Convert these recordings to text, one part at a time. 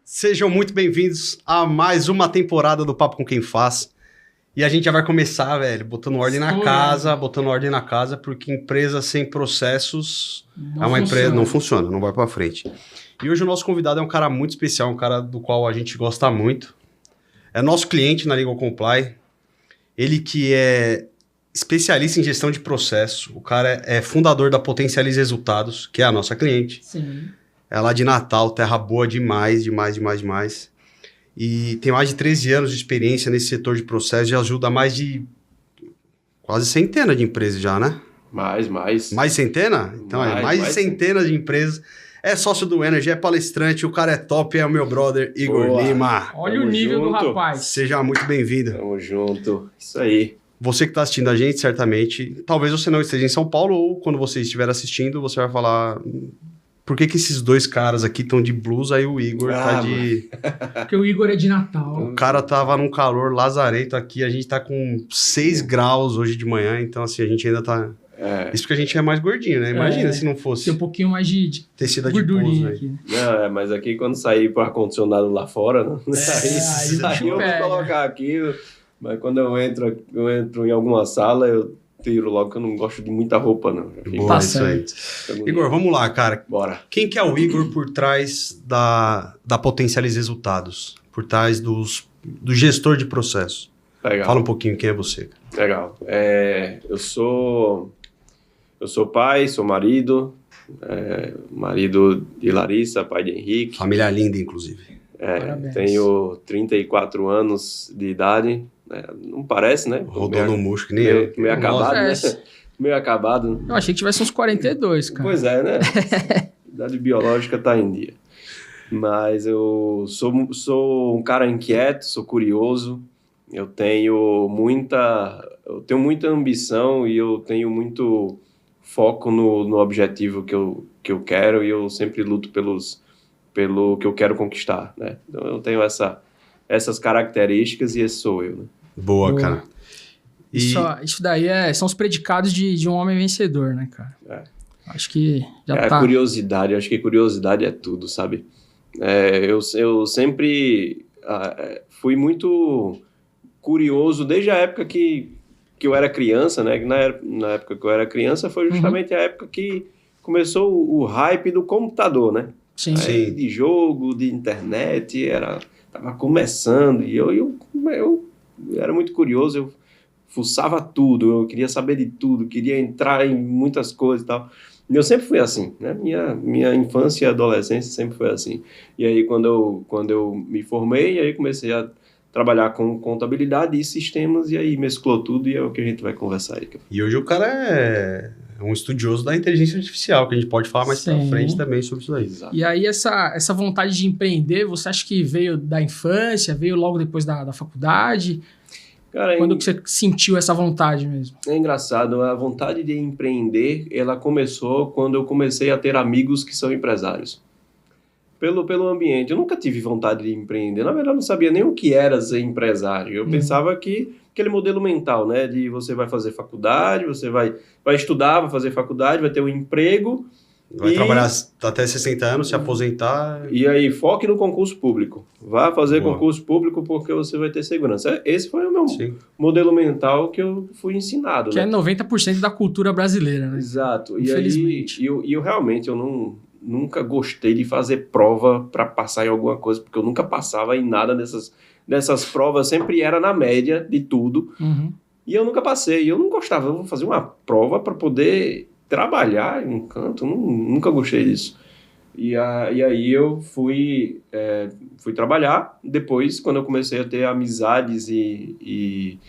Sejam muito bem-vindos a mais uma temporada do Papo com Quem Faz. E a gente já vai começar, velho, botando ordem na casa, porque empresa sem processos empresa não funciona, não vai pra frente. E hoje o nosso convidado é um cara muito especial, um cara do qual a gente gosta muito. É nosso cliente na Legal Comply. Ele que é especialista em gestão de processo. O cara é fundador da Potencialize Resultados, que é a nossa cliente. Sim. É lá de Natal, terra boa demais. E tem mais de 13 anos de experiência nesse setor de processo e ajuda mais de quase centena de empresas já, né? Mais. Mais centena? Então mais de centenas de empresas. É sócio do Energy, é palestrante, o cara é top, é o meu brother Igor Lima. Olha o nível do rapaz. Seja muito bem-vindo. Tamo junto, isso aí. Você que está assistindo a gente, certamente, talvez você não esteja em São Paulo ou quando você estiver assistindo, você vai falar... Por que esses dois caras aqui estão de blusa e o Igor tá de... Porque o Igor é de Natal. O cara tava num calor lazarento aqui, a gente tá com 6 graus hoje de manhã, então assim, a gente ainda tá... Isso porque a gente é mais gordinho, né? Imagina se não fosse... Tem um pouquinho mais de tecido gordurinha aqui. Não, mas aqui quando sair pro ar-condicionado lá fora, né? Aí eu vou colocar aqui, mas quando eu entro em alguma sala, eu tiro logo, que eu não gosto de muita roupa, não. Boa, isso aí. Igor, vamos lá, cara. Bora. Quem que é o Igor por trás da Potencialize Resultados? Por trás do gestor de processo? Legal. Fala um pouquinho quem é você. Legal. Eu sou pai, sou marido de Larissa, pai de Henrique. Família linda, inclusive. Tenho 34 anos de idade. Não parece, né? Rodou no murcho, que nem eu. Meio acabado, né? Meio acabado. Eu achei que tivesse uns 42, cara. Pois é, né? Idade biológica tá em dia. Mas eu sou um cara inquieto, sou curioso. Eu tenho muita ambição e eu tenho muito foco no objetivo que eu quero e eu sempre luto pelo que eu quero conquistar, né? Então eu tenho essas características e esse sou eu, né? Boa, cara. Isso daí são os predicados de um homem vencedor, né, cara? Acho que já tá... Curiosidade, acho que curiosidade é tudo, sabe? Eu sempre fui muito curioso desde a época que eu era criança, né? Na época que eu era criança foi justamente a época que começou o hype do computador, né? Sim. De jogo, de internet, tava começando e eu era muito curioso, eu fuçava tudo, eu queria saber de tudo, queria entrar em muitas coisas e tal. E eu sempre fui assim, né? Minha infância e adolescência sempre foi assim. E aí quando eu me formei, aí comecei a trabalhar com contabilidade e sistemas, e aí mesclou tudo e é o que a gente vai conversar aí. E hoje o cara é um estudioso da inteligência artificial, que a gente pode falar mais pra frente também sobre isso aí. Exato. E aí essa vontade de empreender, você acha que veio da infância, veio logo depois da faculdade? Cara, quando que você sentiu essa vontade mesmo? É engraçado, a vontade de empreender, ela começou quando eu comecei a ter amigos que são empresários. Pelo ambiente. Eu nunca tive vontade de empreender. Na verdade, eu não sabia nem o que era ser empresário. Eu pensava que aquele modelo mental, né? De você vai fazer faculdade, você vai estudar, vai fazer faculdade, vai ter um emprego. Vai trabalhar até 60 anos, se aposentar. E aí, foque no concurso público. Vá fazer concurso público porque você vai ter segurança. Esse foi o meu modelo mental que eu fui ensinado. Que é 90% da cultura brasileira, né? Exato. Infelizmente. E eu realmente nunca gostei de fazer prova para passar em alguma coisa, porque eu nunca passava em nada dessas provas, sempre era na média de tudo, e eu nunca passei, eu não gostava, eu vou fazer uma prova para poder trabalhar em um canto, nunca gostei disso. E aí eu fui trabalhar, depois quando eu comecei a ter amizades e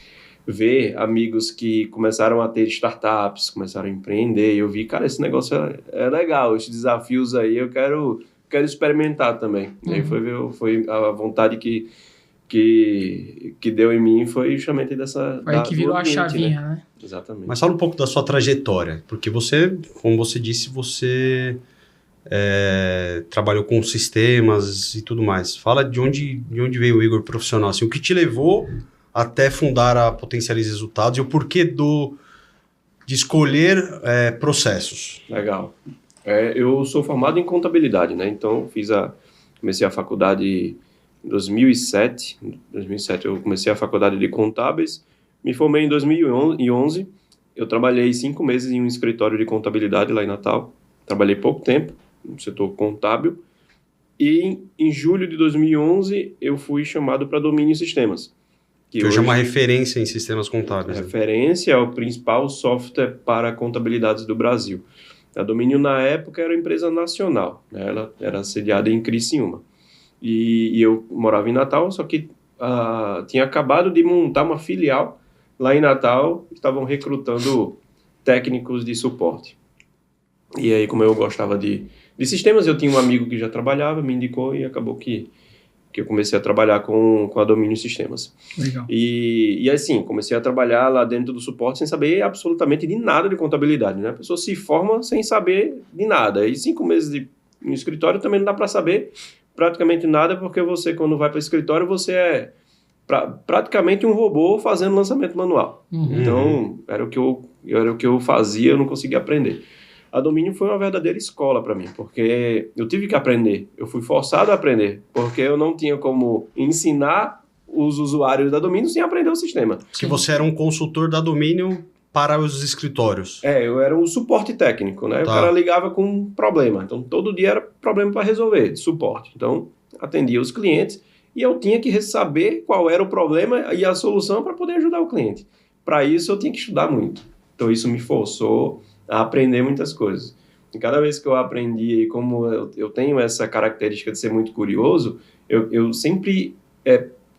ver amigos que começaram a ter startups, começaram a empreender, eu vi, cara, esse negócio é legal, esses desafios aí eu quero experimentar também. E aí foi a vontade que deu em mim foi justamente dessa... Foi aí que virou a chavinha, né? Exatamente. Mas fala um pouco da sua trajetória, porque você, como você disse, você trabalhou com sistemas e tudo mais. Fala de onde veio o Igor profissional, assim, o que te levou até fundar a Potencialize Resultados e o porquê de escolher processos. Legal. Eu sou formado em contabilidade, né? Então, fiz a Comecei a faculdade em 2007. Em 2007 eu comecei a faculdade de contábeis. Me formei em 2011. Eu trabalhei 5 meses em um escritório de contabilidade lá em Natal. Trabalhei pouco tempo no setor contábil. E em julho de 2011 eu fui chamado para Domínio Sistemas. Que hoje é uma referência em sistemas contábeis. Referência é o principal software para contabilidades do Brasil. A Domínio, na época, era uma empresa nacional, né? Ela era sediada em Criciúma. E eu morava em Natal, só que tinha acabado de montar uma filial lá em Natal, estavam recrutando técnicos de suporte. E aí, como eu gostava de sistemas, eu tinha um amigo que já trabalhava, me indicou e acabou que eu comecei a trabalhar com a Domínio Sistemas. Legal. E assim, comecei a trabalhar lá dentro do suporte sem saber absolutamente de nada de contabilidade, né? A pessoa se forma sem saber de nada. E 5 meses no escritório também não dá para saber praticamente nada, porque você, quando vai para o escritório, você é praticamente um robô fazendo lançamento manual. Então, era o que eu fazia, eu não conseguia aprender. A Domínio foi uma verdadeira escola para mim, porque eu tive que aprender, eu fui forçado a aprender, porque eu não tinha como ensinar os usuários da Domínio sem aprender o sistema. Que você era um consultor da Domínio para os escritórios. Eu era um suporte técnico, né? Tá. O cara ligava com um problema, então todo dia era problema para resolver, de suporte. Então, atendia os clientes e eu tinha que saber qual era o problema e a solução para poder ajudar o cliente. Para isso, eu tinha que estudar muito. Então, isso me forçou a aprender muitas coisas. E cada vez que eu aprendi, e como eu tenho essa característica de ser muito curioso, eu sempre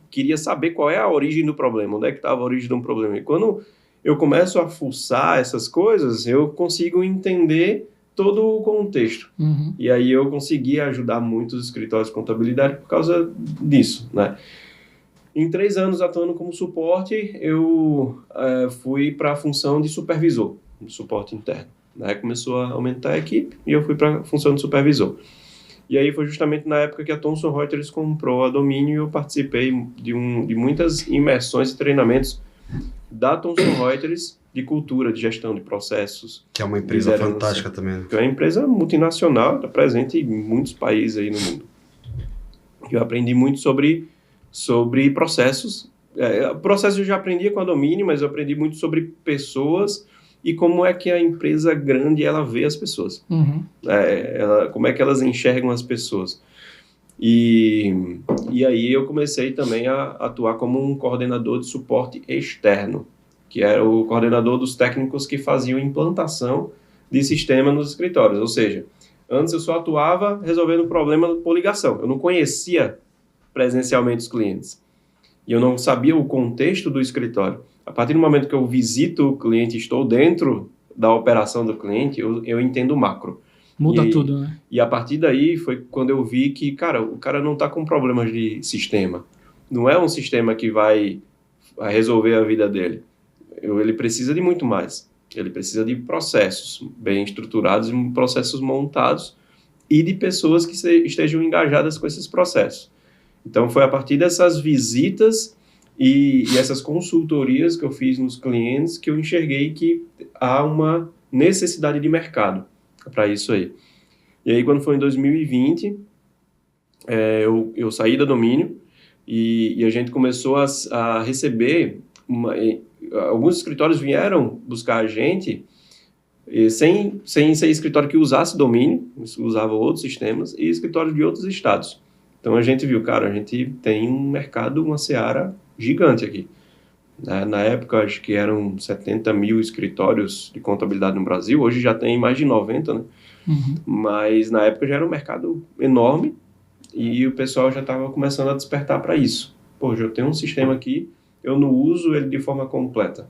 queria saber qual é a origem do problema, onde é que estava a origem de um problema. E quando eu começo a fuçar essas coisas, eu consigo entender todo o contexto. E aí eu consegui ajudar muitos escritórios de contabilidade por causa disso, né? Em 3 anos atuando como suporte, eu fui para a função de supervisor, de suporte interno. Né? Começou a aumentar a equipe e eu fui para a função de supervisor. E aí foi justamente na época que a Thomson Reuters comprou a Domínio e eu participei de muitas imersões e treinamentos da Thomson Reuters de cultura, de gestão de processos. Que é uma empresa fantástica também. Que é uma empresa multinacional, está presente em muitos países aí no mundo. Eu aprendi muito sobre processos. Processos eu já aprendia com a Domínio, mas eu aprendi muito sobre pessoas e como é que a empresa grande ela vê as pessoas. Como é que elas enxergam as pessoas. E aí eu comecei também a atuar como um coordenador de suporte externo, que era o coordenador dos técnicos que faziam implantação de sistema nos escritórios. Ou seja, antes eu só atuava resolvendo o problema por ligação. Eu não conhecia presencialmente os clientes. E eu não sabia o contexto do escritório. A partir do momento que eu visito o cliente, estou dentro da operação do cliente, eu entendo o macro. Muda tudo, né? E a partir daí foi quando eu vi que, o cara não está com problemas de sistema. Não é um sistema que vai resolver a vida dele. Ele precisa de muito mais. Ele precisa de processos bem estruturados, processos montados e de pessoas que estejam engajadas com esses processos. Então, foi a partir dessas visitas e essas consultorias que eu fiz nos clientes que eu enxerguei que há uma necessidade de mercado para isso aí. E aí, quando foi em 2020, eu saí da Domínio e a gente começou a receber... alguns escritórios vieram buscar a gente sem ser escritório que usasse Domínio, usava outros sistemas, e escritórios de outros estados. Então, a gente viu, a gente tem um mercado, uma seara gigante aqui. Na época, acho que eram 70 mil escritórios de contabilidade no Brasil. Hoje já tem mais de 90, né? Mas, na época, já era um mercado enorme e o pessoal já estava começando a despertar para isso. Eu tenho um sistema aqui, eu não uso ele de forma completa.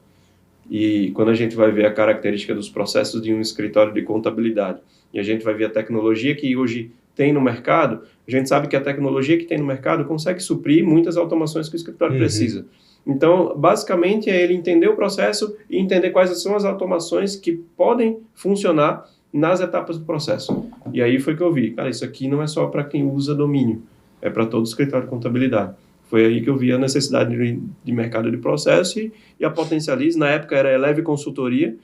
E quando a gente vai ver a característica dos processos de um escritório de contabilidade e a gente vai ver a tecnologia que hoje tem no mercado, a gente sabe que a tecnologia que tem no mercado consegue suprir muitas automações que o escritório precisa. Então, basicamente, é ele entender o processo e entender quais são as automações que podem funcionar nas etapas do processo. E aí foi que eu vi, isso aqui não é só para quem usa Domínio, é para todo escritório de contabilidade. Foi aí que eu vi a necessidade de mercado de processo e a Potencialize, na época era a Eleve Consultoria.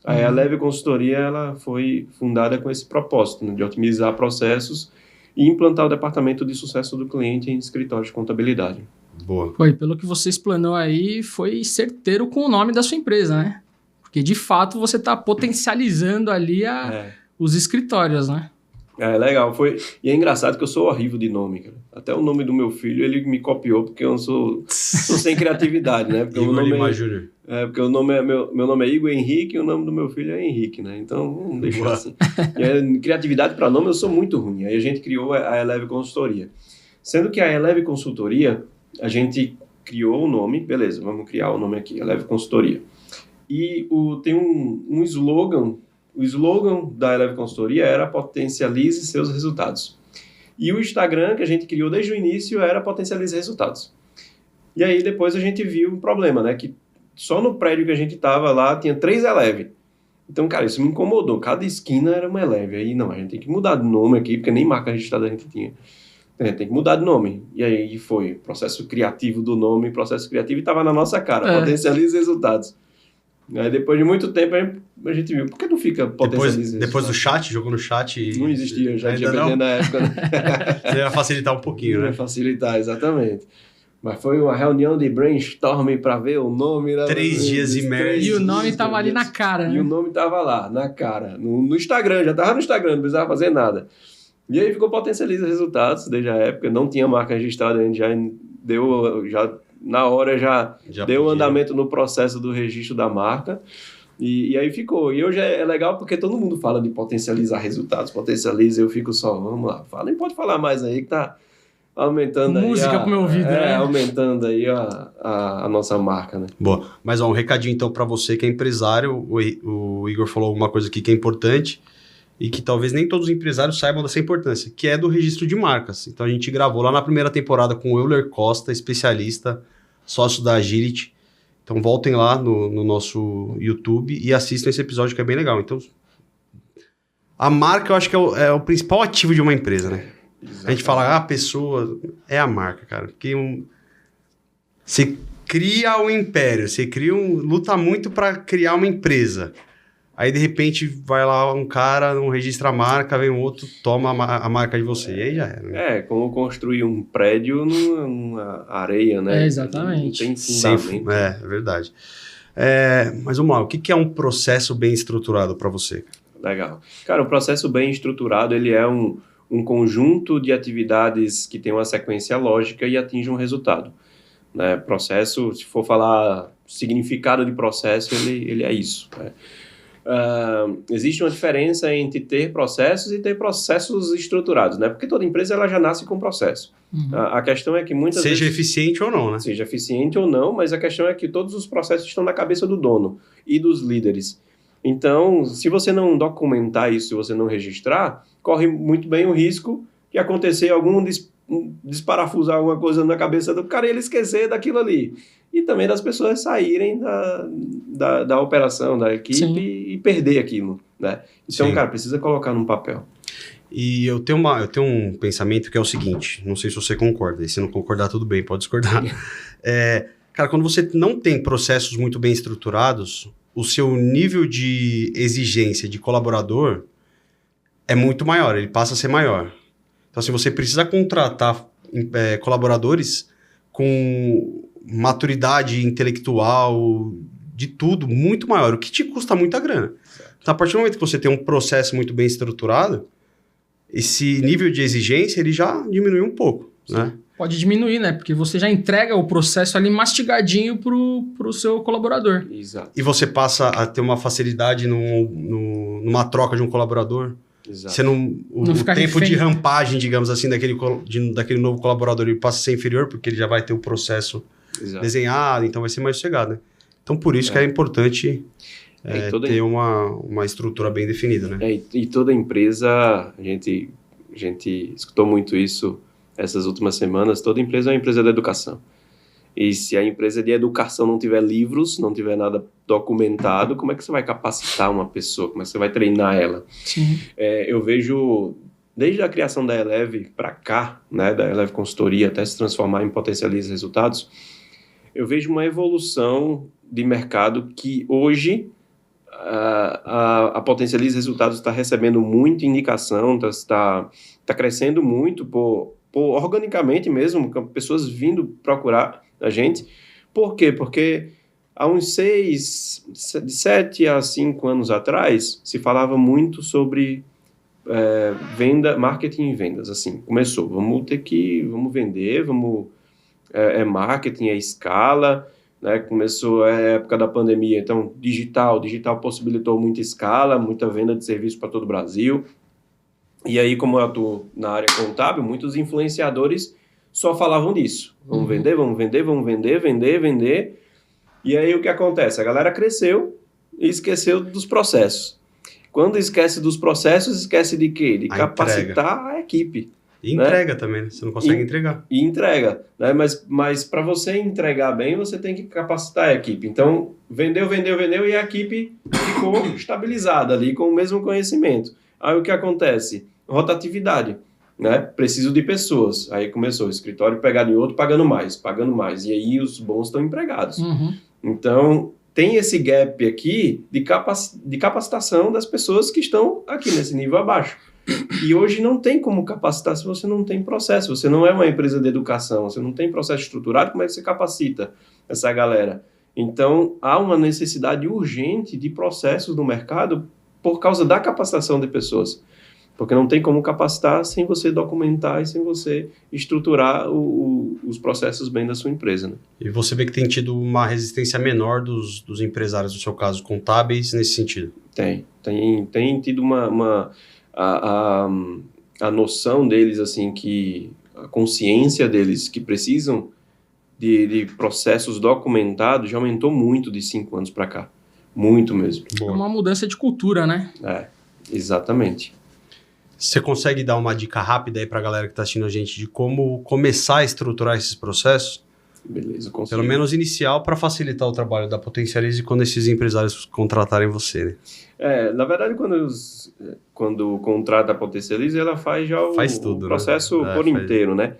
A Eleve Consultoria ela foi fundada com esse propósito, né, de otimizar processos e implantar o departamento de sucesso do cliente em escritório de contabilidade. Boa. Foi, pelo que você explanou aí, foi certeiro com o nome da sua empresa, né? Porque, de fato, você está potencializando ali os escritórios, né? Legal. E é engraçado que eu sou horrível de nome, cara. Até o nome do meu filho, ele me copiou porque eu sou sem criatividade, né? Porque Igor Lima Júnior. Porque meu nome é Igor Henrique e o nome do meu filho é Henrique, né? Então, vamos deixar assim. Criatividade para nome, eu sou muito ruim. Aí a gente criou a Eleve Consultoria. Sendo que a Eleve Consultoria, a gente criou o nome, beleza, vamos criar o nome aqui, Eleve Consultoria. E tem um slogan. O slogan da Eleve Consultoria era potencialize seus resultados. E o Instagram que a gente criou desde o início era potencialize resultados. E aí depois a gente viu um problema, né? Que só no prédio que a gente estava lá tinha 3 Eleve. Então, cara, isso me incomodou. Cada esquina era uma Eleve. Aí, não, a gente tem que mudar de nome aqui, porque nem marca registrada a gente tinha. Tem que mudar de nome. E aí foi processo criativo do nome, processo criativo, e estava na nossa cara. Potencialize resultados. Aí depois de muito tempo a gente viu, por que não fica potencializando? Depois do chat, jogou no chat. Não existia já na época. Né? Você ia facilitar um pouquinho, né? Ia facilitar, exatamente. Mas foi uma reunião de brainstorming para ver o nome. 3 dias imersos. E o nome estava ali na cara, né? E o nome estava lá, na cara. No Instagram, já estava no Instagram, não precisava fazer nada. E aí ficou potencializa resultados desde a época. Não tinha marca registrada, a gente já deu... Na hora já deu andamento no processo do registro da marca e aí ficou. E hoje é legal porque todo mundo fala de potencializar resultados, eu fico só, vamos lá, pode falar mais aí que tá aumentando música pro meu ouvido, né? Aumentando aí a nossa marca, né? Boa, mas um recadinho então para você que é empresário, o Igor falou alguma coisa aqui que é importante e que talvez nem todos os empresários saibam dessa importância, que é do registro de marcas. Então a gente gravou lá na primeira temporada com o Euler Costa, especialista, sócio da Agility. Então voltem lá no nosso YouTube e assistam esse episódio que é bem legal. Então, a marca eu acho que é o principal ativo de uma empresa, né? A gente fala, a pessoa é a marca, cara. Porque você cria um império, você luta muito para criar uma empresa. Aí, de repente, vai lá um cara, não registra a marca, vem um outro, toma a marca de você. E aí já era, né? Como construir um prédio numa areia, né? Exatamente. Não tem fundamento. É verdade. Mas vamos lá, o que é um processo bem estruturado para você? Legal. Cara, o processo bem estruturado, ele é um conjunto de atividades que tem uma sequência lógica e atinge um resultado. Né? Processo, se for falar significado de processo, ele é isso, né? Existe uma diferença entre ter processos e ter processos estruturados, né? Porque toda empresa ela já nasce com processo. Uhum. A questão é que muitas vezes... Seja eficiente ou não, né? Seja eficiente ou não, mas a questão é que todos os processos estão na cabeça do dono e dos líderes. Então, se você não documentar isso, se você não registrar, corre muito bem o risco de acontecer algum desparafusar alguma coisa na cabeça do cara e ele esquecer daquilo ali. E também das pessoas saírem da operação, da equipe e perder aquilo, né? Então, cara, precisa colocar num papel. E eu tenho um pensamento que é o seguinte, não sei se você concorda, e se não concordar, tudo bem, pode discordar. Cara, quando você não tem processos muito bem estruturados, o seu nível de exigência de colaborador é muito maior, ele passa a ser maior. Então, assim, você precisa contratar colaboradores com maturidade intelectual, de tudo, muito maior, o que te custa muita grana. Então, a partir do momento que você tem um processo muito bem estruturado, esse nível de exigência, ele já diminui um pouco, né? Pode diminuir, né? Porque você já entrega o processo ali mastigadinho pro seu colaborador. Exato. E você passa a ter uma facilidade numa troca de um colaborador. Exato. Você o tempo de rampagem, digamos assim, daquele novo colaborador, ele passa a ser inferior, porque ele já vai ter o processo desenhado, então vai ser mais sossegado, né? Então, por isso que é importante ter uma estrutura bem definida, né? E toda empresa, a gente escutou muito isso essas últimas semanas, toda empresa é uma empresa de educação. E se a empresa de educação não tiver livros, não tiver nada documentado, como é que você vai capacitar uma pessoa? Como é que você vai treinar ela? Sim. Eu vejo, desde a criação da Eleve para cá, né, da Eleve Consultoria até se transformar em Potencialize Resultados, eu vejo uma evolução de mercado que hoje a Potencialize Resultados está recebendo muita indicação, está está crescendo muito organicamente mesmo, com pessoas vindo procurar a gente. Por quê? Porque há uns 7 a 5 anos atrás, se falava muito sobre venda, marketing e vendas. Assim, começou, vamos vender, marketing, escala, né? Começou a época da pandemia, então digital possibilitou muita escala, muita venda de serviço para todo o Brasil. E aí, como eu atuo na área contábil, muitos influenciadores só falavam disso. Vamos vender. E aí o que acontece? A galera cresceu e esqueceu dos processos. Quando esquece dos processos, esquece de quê? De capacitar a equipe. E entrega também, né? Você não consegue entregar. E entrega, né? Mas para você entregar bem, você tem que capacitar a equipe. Então, vendeu e a equipe ficou estabilizada ali com o mesmo conhecimento. Aí o que acontece? Rotatividade, né? Preciso de pessoas. Aí começou o escritório pegado em outro, pagando mais. E aí os bons estão empregados. Então, tem esse gap aqui de capacitação das pessoas que estão aqui nesse nível abaixo. E hoje não tem como capacitar se você não tem processo. Você não é uma empresa de educação, você não tem processo estruturado, como é que você capacita essa galera? Então, há uma necessidade urgente de processos no mercado por causa da capacitação de pessoas. Porque não tem como capacitar sem você documentar e sem você estruturar os processos bem da sua empresa. Né? E você vê que tem tido uma resistência menor dos empresários, no seu caso, contábeis, nesse sentido? Tem tido a noção deles, assim, que a consciência deles que precisam de processos documentados já aumentou muito de 5 anos para cá. Muito mesmo. É uma mudança de cultura, né? Exatamente. Você consegue dar uma dica rápida aí para a galera que está assistindo a gente de como começar a estruturar esses processos? Beleza, consigo. Pelo menos inicial, para facilitar o trabalho da Potencialize quando esses empresários contratarem você, né? Na verdade, quando contrata a Potencialize, ela faz já o processo, né? Por inteiro, né?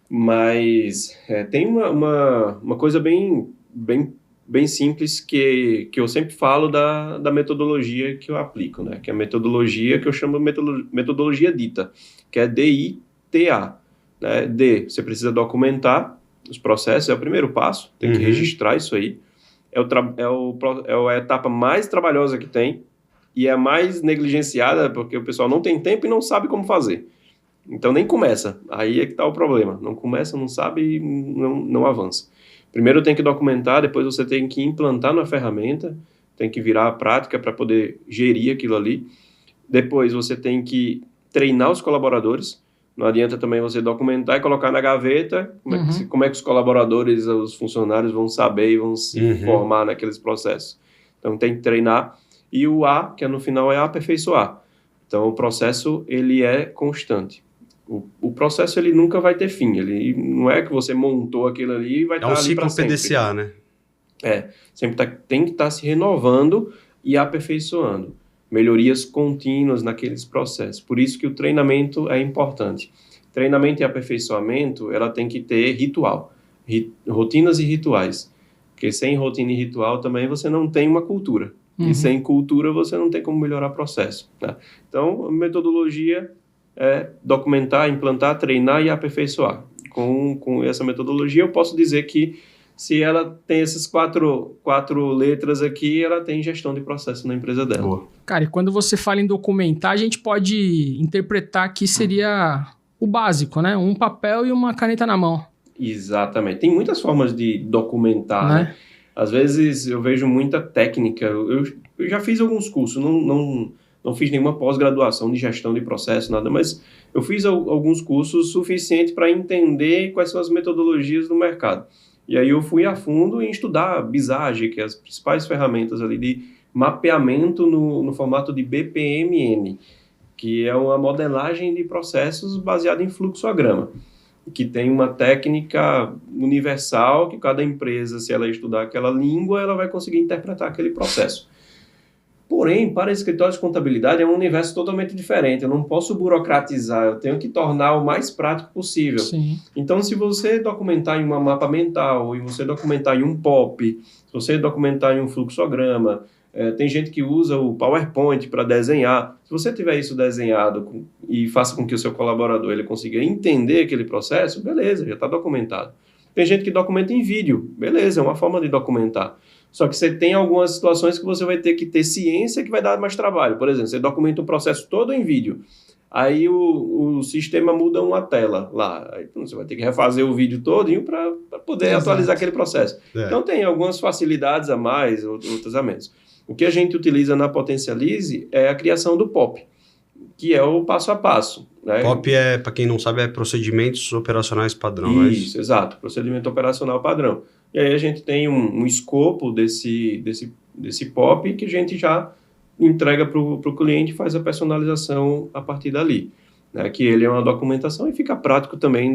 Mas tem uma coisa bem simples que eu sempre falo da metodologia que eu aplico, né? Que é a metodologia que eu chamo de metodologia DITA, que é DITA. Né? Você precisa documentar os processos, é o primeiro passo, tem que registrar isso aí. É a etapa mais trabalhosa que tem e é a mais negligenciada porque o pessoal não tem tempo e não sabe como fazer. Então nem começa, aí é que está o problema. Não começa, não sabe e não avança. Primeiro tem que documentar, depois você tem que implantar na ferramenta, tem que virar a prática para poder gerir aquilo ali. Depois você tem que treinar os colaboradores. Não adianta também você documentar e colocar na gaveta como é que os colaboradores, os funcionários vão saber e vão se formar naqueles processos. Então tem que treinar. E o A, que no final é aperfeiçoar. Então o processo ele é constante. O processo ele nunca vai ter fim. Ele não é que você montou aquilo ali e vai estar ali para sempre. É um ciclo PDCA, né? Sempre tem que estar se renovando e aperfeiçoando. Melhorias contínuas naqueles processos. Por isso que o treinamento é importante. Treinamento e aperfeiçoamento, ela tem que ter ritual. Rotinas e rituais. Porque sem rotina e ritual também você não tem uma cultura. E sem cultura você não tem como melhorar o processo. Né? Então, a metodologia é documentar, implantar, treinar e aperfeiçoar. Com essa metodologia, eu posso dizer que se ela tem essas quatro letras aqui, ela tem gestão de processo na empresa dela. Boa. Cara, e quando você fala em documentar, a gente pode interpretar que seria o básico, né? Um papel e uma caneta na mão. Exatamente. Tem muitas formas de documentar, né? Às vezes eu vejo muita técnica. Eu já fiz alguns cursos, não fiz nenhuma pós-graduação de gestão de processo, nada, mas eu fiz alguns cursos suficientes para entender quais são as metodologias do mercado. E aí eu fui a fundo em estudar Visage, que é as principais ferramentas ali de mapeamento no formato de BPMN, que é uma modelagem de processos baseada em fluxograma, que tem uma técnica universal que cada empresa, se ela estudar aquela língua, ela vai conseguir interpretar aquele processo. Porém, para escritórios de contabilidade é um universo totalmente diferente. Eu não posso burocratizar, eu tenho que tornar o mais prático possível. Sim. Então, se você documentar em uma mapa mental, e você documentar em um POP, se você documentar em um fluxograma, Tem gente que usa o PowerPoint para desenhar. Se você tiver isso desenhado e faça com que o seu colaborador ele consiga entender aquele processo, beleza, já está documentado. Tem gente que documenta em vídeo, beleza, é uma forma de documentar. Só que você tem algumas situações que você vai ter que ter ciência que vai dar mais trabalho. Por exemplo, você documenta o processo todo em vídeo. Aí o sistema muda uma tela lá. Aí você vai ter que refazer o vídeo todinho para poder atualizar aquele processo. Então tem algumas facilidades a mais, outras a menos. O que a gente utiliza na Potencialize é a criação do POP, que é o passo a passo. Né? POP para quem não sabe, é procedimentos operacionais padrão. Isso, exato, procedimento operacional padrão. E aí a gente tem um escopo desse POP que a gente já entrega para o cliente e faz a personalização a partir dali. Né? Que ele é uma documentação e fica prático também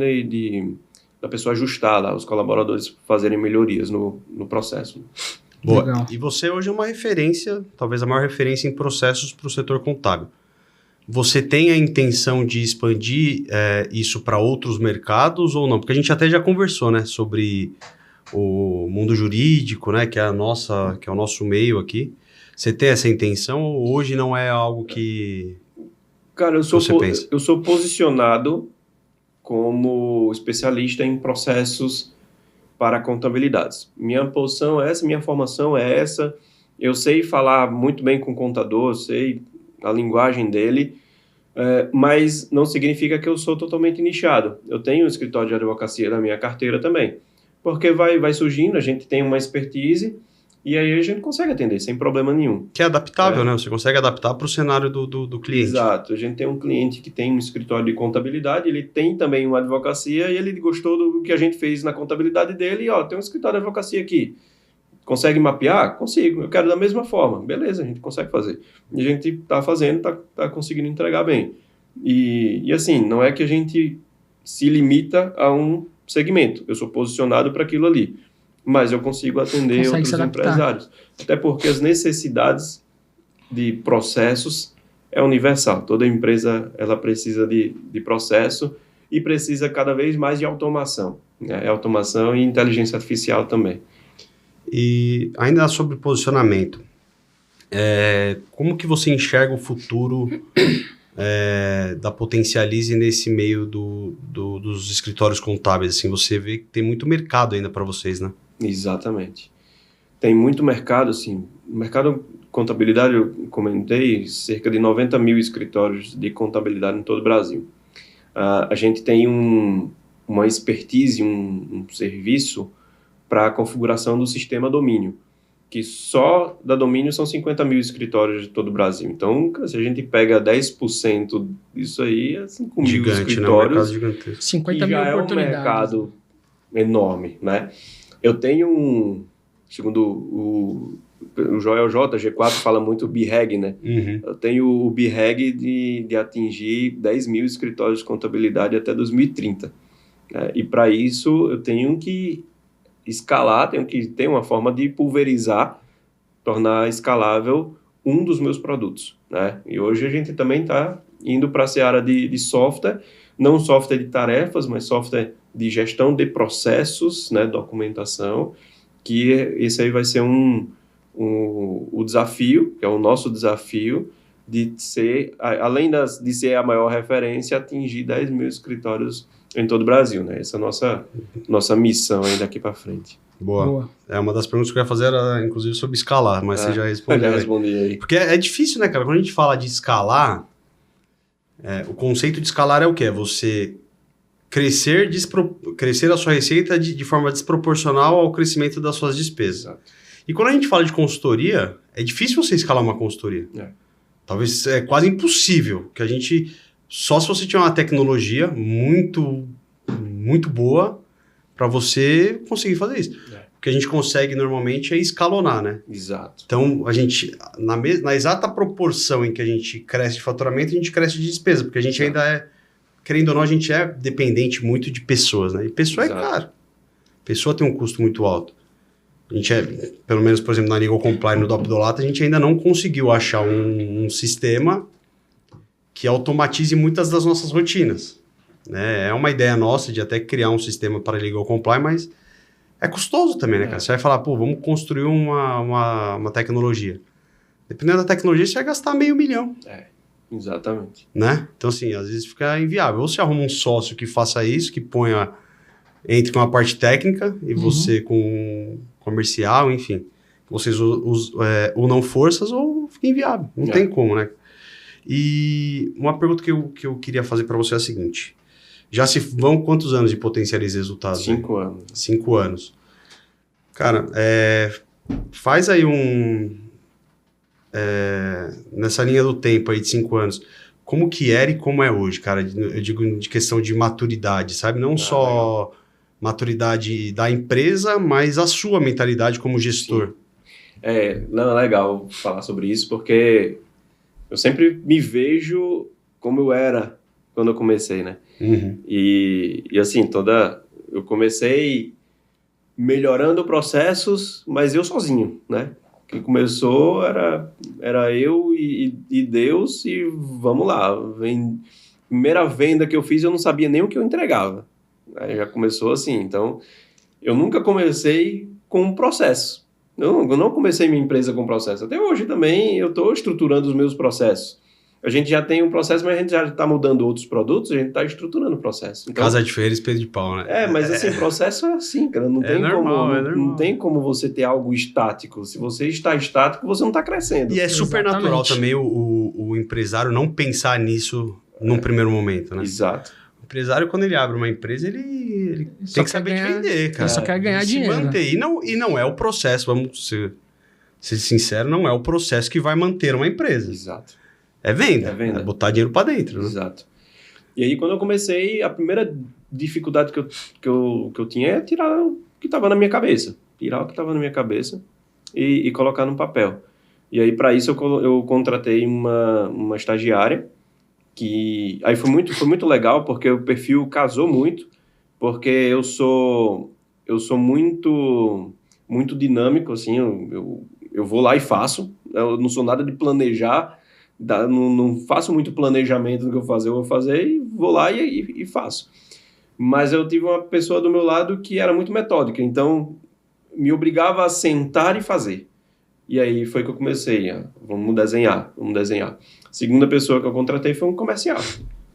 da pessoa ajustar lá, os colaboradores fazerem melhorias no processo. Boa. Legal. E você hoje é uma referência, talvez a maior referência em processos para o setor contábil. Você tem a intenção de expandir isso para outros mercados ou não? Porque a gente até já conversou, né, sobre o mundo jurídico, né, que é o nosso meio aqui. Você tem essa intenção ou hoje não é algo que você pensa? Eu sou posicionado como especialista em processos para contabilidades. Minha posição é essa, minha formação é essa. Eu sei falar muito bem com o contador, sei a linguagem dele, mas não significa que eu sou totalmente nichado. Eu tenho um escritório de advocacia na minha carteira também, porque vai surgindo, a gente tem uma expertise e aí a gente consegue atender sem problema nenhum. Que é adaptável, né? Você consegue adaptar para o cenário do cliente. Exato. A gente tem um cliente que tem um escritório de contabilidade, ele tem também uma advocacia e ele gostou do que a gente fez na contabilidade dele e, tem um escritório de advocacia aqui. Consegue mapear? Consigo. Eu quero da mesma forma. Beleza, a gente consegue fazer. E a gente está fazendo, está conseguindo entregar bem. E assim, não é que a gente se limita a um segmento. Eu sou posicionado para aquilo ali. Mas eu consigo atender outros empresários. Até porque as necessidades de processos é universal. Toda empresa ela precisa de processo e precisa cada vez mais de automação. Né? Automação e inteligência artificial também. E ainda sobre posicionamento, como que você enxerga o futuro da Potencialize nesse meio dos escritórios contábeis? Assim, você vê que tem muito mercado ainda para vocês, né? Exatamente. Tem muito mercado, assim. Mercado contabilidade, eu comentei, cerca de 90 mil escritórios de contabilidade em todo o Brasil. A gente tem uma expertise, um serviço para a configuração do sistema domínio, que só da domínio são 50 mil escritórios de todo o Brasil. Então, se a gente pega 10% disso aí, é 5 mil escritórios. Né? Um 50 mil já oportunidades. É um mercado enorme, né? Eu tenho segundo o Joel J, G4 fala muito o BREG, né? Uhum. Eu tenho o BREG de atingir 10 mil escritórios de contabilidade até 2030. E para isso eu tenho que escalar, tenho que ter uma forma de pulverizar, tornar escalável um dos meus produtos, né? E hoje a gente também está indo para a seara de software, não software de tarefas, mas software de gestão de processos, né, documentação, que esse aí vai ser o desafio, que é o nosso desafio, de ser, além de ser a maior referência, atingir 10 mil escritórios em todo o Brasil, né? Essa é a nossa missão aí daqui para frente. Boa. Uma das perguntas que eu ia fazer era, inclusive, sobre escalar, mas você já respondeu. Já respondi aí. Porque é difícil, né, cara? Quando a gente fala de escalar, o conceito de escalar é o quê? É você crescer a sua receita de forma desproporcional ao crescimento das suas despesas. Exato. E quando a gente fala de consultoria, é difícil você escalar uma consultoria. Talvez é quase impossível, que a gente... Só se você tiver uma tecnologia muito, muito boa para você conseguir fazer isso. O que a gente consegue normalmente é escalonar, né? Exato. Então, a gente, na exata proporção em que a gente cresce de faturamento, a gente cresce de despesa, porque a gente ainda querendo ou não, a gente é dependente muito de pessoas, né? E pessoa é caro. Pessoa tem um custo muito alto. A gente pelo menos, por exemplo, na Legal Comply, no DOP do Lata, a gente ainda não conseguiu achar um sistema que automatize muitas das nossas rotinas. Né? É uma ideia nossa de até criar um sistema para Legal Comply, mas é custoso também, né, cara? Você vai falar, vamos construir uma tecnologia. Dependendo da tecnologia, você vai gastar R$500 mil. Exatamente. Né? Então, assim, às vezes fica inviável. Ou você arruma um sócio que faça isso, que entre com a parte técnica e você com comercial, enfim. Vocês unam forças ou fica inviável. Não tem como, né? E uma pergunta que eu queria fazer para você é a seguinte. Já se vão quantos anos de Potencialize Resultados? 5 anos. 5 anos. Cara, faz aí nessa linha do tempo aí de 5 anos, como que era e como é hoje, cara? Eu digo de questão de maturidade, sabe? Não só maturidade da empresa, mas a sua mentalidade como gestor. Não, é legal falar sobre isso, porque eu sempre me vejo como eu era quando eu comecei, né? Uhum. E assim, eu comecei melhorando processos, mas eu sozinho, né? Que começou era eu e Deus, e vamos lá. Primeira venda que eu fiz, eu não sabia nem o que eu entregava. Aí já começou assim. Então, eu nunca comecei com um processo. Eu não comecei minha empresa com processo. Até hoje também eu estou estruturando os meus processos. A gente já tem um processo, mas a gente já está mudando outros produtos, a gente está estruturando o processo. Então, casa de feira, espelho de pau, né? Mas assim, processo é assim, cara. Não tem não tem como você ter algo estático. Se você está estático, você não está crescendo. E é super natural também o empresário não pensar nisso num primeiro momento, né? Exato. O empresário, quando ele abre uma empresa, ele tem que saber vender, cara. Ele só quer ganhar dinheiro. Se manter. E não é o processo, vamos ser sincero, não é o processo que vai manter uma empresa. Exato. É venda. É botar dinheiro pra dentro, né? Exato. E aí, quando eu comecei, a primeira dificuldade que eu tinha é tirar o que estava na minha cabeça. Tirar o que estava na minha cabeça e colocar no papel. E aí, para isso, eu contratei uma estagiária, que aí foi muito legal, porque o perfil casou muito, porque eu sou muito dinâmico, assim, eu vou lá e faço. Eu não sou nada de planejar, não faço muito planejamento do que eu vou fazer e vou lá e faço. Mas eu tive uma pessoa do meu lado que era muito metódica, então me obrigava a sentar e fazer. E aí foi que eu comecei, vamos desenhar. A segunda pessoa que eu contratei foi um comercial.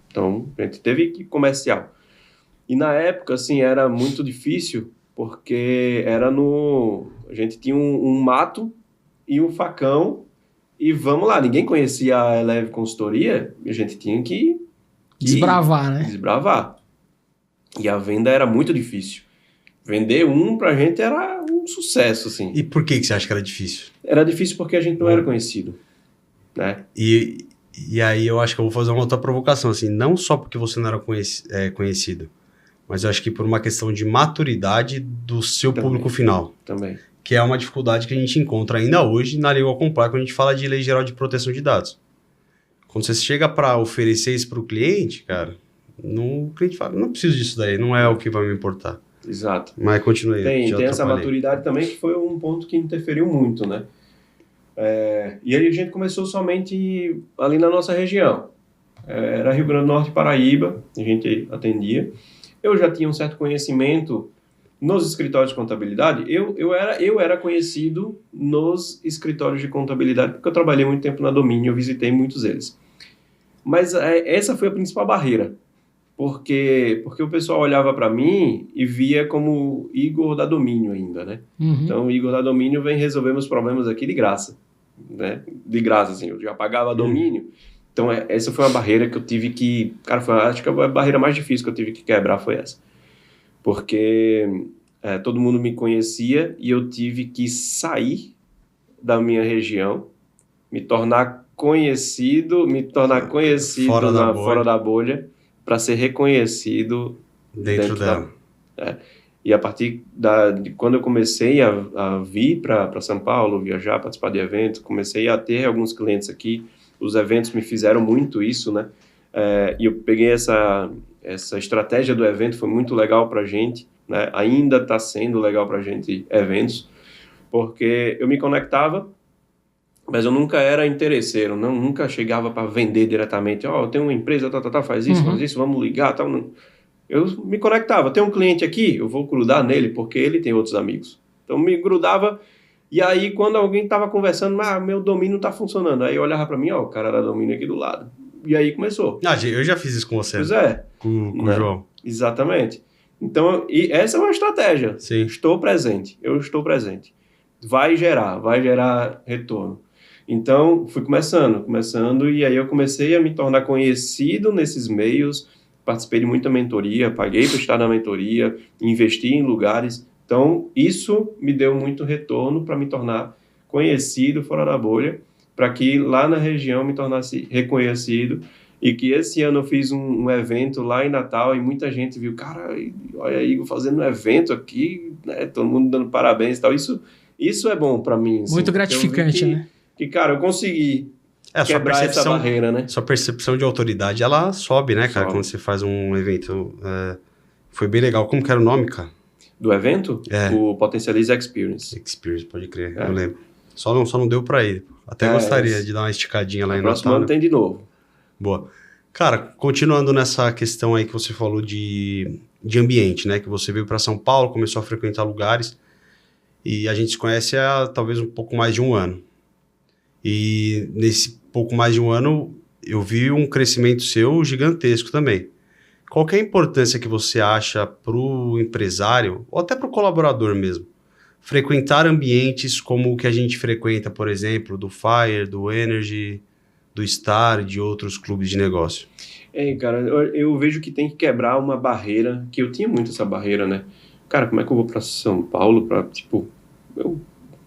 Então, a gente teve que ir comercial. E na época, assim, era muito difícil, porque a gente tinha um mato e um facão, e vamos lá, ninguém conhecia a Eleve Consultoria, e a gente tinha que desbravar, né? Desbravar. E a venda era muito difícil. Vender pra gente era um sucesso, assim. E por que você acha que era difícil? Era difícil porque a gente não era conhecido, né? E aí eu acho que eu vou fazer uma outra provocação, assim, não só porque você não era conhecido, mas eu acho que por uma questão de maturidade do seu público final. Também. Que é uma dificuldade que a gente encontra ainda hoje na Legal Comply, quando a gente fala de Lei Geral de Proteção de Dados. Quando você chega para oferecer isso para o cliente, cara, o cliente fala, não preciso disso daí, não é o que vai me importar. Exato. Mas continue. Tem essa maturidade também, que foi um ponto que interferiu muito, né? E aí a gente começou somente ali na nossa região. Era Rio Grande do Norte e Paraíba, a gente atendia. Eu já tinha um certo conhecimento nos escritórios de contabilidade. Eu era conhecido nos escritórios de contabilidade, porque eu trabalhei muito tempo na Domínio, eu visitei muitos deles. Mas essa foi a principal barreira, porque o pessoal olhava para mim e via como Igor da Domínio ainda, né? Uhum. Então, o Igor da Domínio vem resolver meus problemas aqui de graça, né? De graça, assim, eu já pagava a Domínio. Então, essa foi uma barreira que eu tive que... Cara, acho que a barreira mais difícil que eu tive que quebrar foi essa. Porque todo mundo me conhecia e eu tive que sair da minha região, me tornar conhecido fora da bolha, para ser reconhecido dentro dela. E a partir de quando eu comecei a vir para São Paulo, viajar, participar de eventos, comecei a ter alguns clientes aqui. Os eventos me fizeram muito isso, né? E eu peguei essa estratégia do evento, foi muito legal para a gente, né? Ainda está sendo legal para a gente eventos, porque eu me conectava, mas eu nunca era interesseiro, nunca chegava para vender diretamente. Eu tenho uma empresa, faz isso, vamos ligar, tal. Eu me conectava. Tem um cliente aqui, eu vou grudar nele porque ele tem outros amigos. Então me grudava E aí, quando alguém tava conversando, meu domínio não tá funcionando. Aí eu olhava pra mim, ó, o cara era domínio aqui do lado. E aí começou. Eu já fiz isso com você. Pois é. Com o João. Exatamente. Então, e essa é uma estratégia. Sim. Eu estou presente. Vai gerar retorno. Então, fui começando, e aí eu comecei a me tornar conhecido nesses meios, participei de muita mentoria, paguei para estar na mentoria, investi em lugares. Então, isso me deu muito retorno para me tornar conhecido fora da bolha, para que lá na região me tornasse reconhecido, e que esse ano eu fiz um evento lá em Natal e muita gente viu, cara, olha Igor fazendo um evento aqui, né, todo mundo dando parabéns e tal. Isso é bom para mim. Assim, muito gratificante, né? Que, cara, eu consegui quebrar essa barreira, né? Sua percepção de autoridade, ela sobe, né, cara? Quando você faz um evento. Foi bem legal. Como que era o nome, cara? Do evento? O Potencialize Experience. Experience, pode crer. Eu lembro. Só não deu pra ir. Até gostaria de dar uma esticadinha lá em Natal. Próximo ano tem de novo. Boa. Cara, continuando nessa questão aí que você falou de ambiente, né? Que você veio para São Paulo, começou a frequentar lugares e a gente se conhece há talvez um pouco mais de um ano. E nesse pouco mais de um ano eu vi um crescimento seu gigantesco também. Qual que é a importância que você acha para o empresário, ou até para o colaborador mesmo, frequentar ambientes como o que a gente frequenta, por exemplo, do Fire, do Energy, do Star e de outros clubes de negócio? Cara, eu vejo que tem que quebrar uma barreira, que eu tinha muito essa barreira, né? Cara, como é que eu vou para São Paulo para, tipo,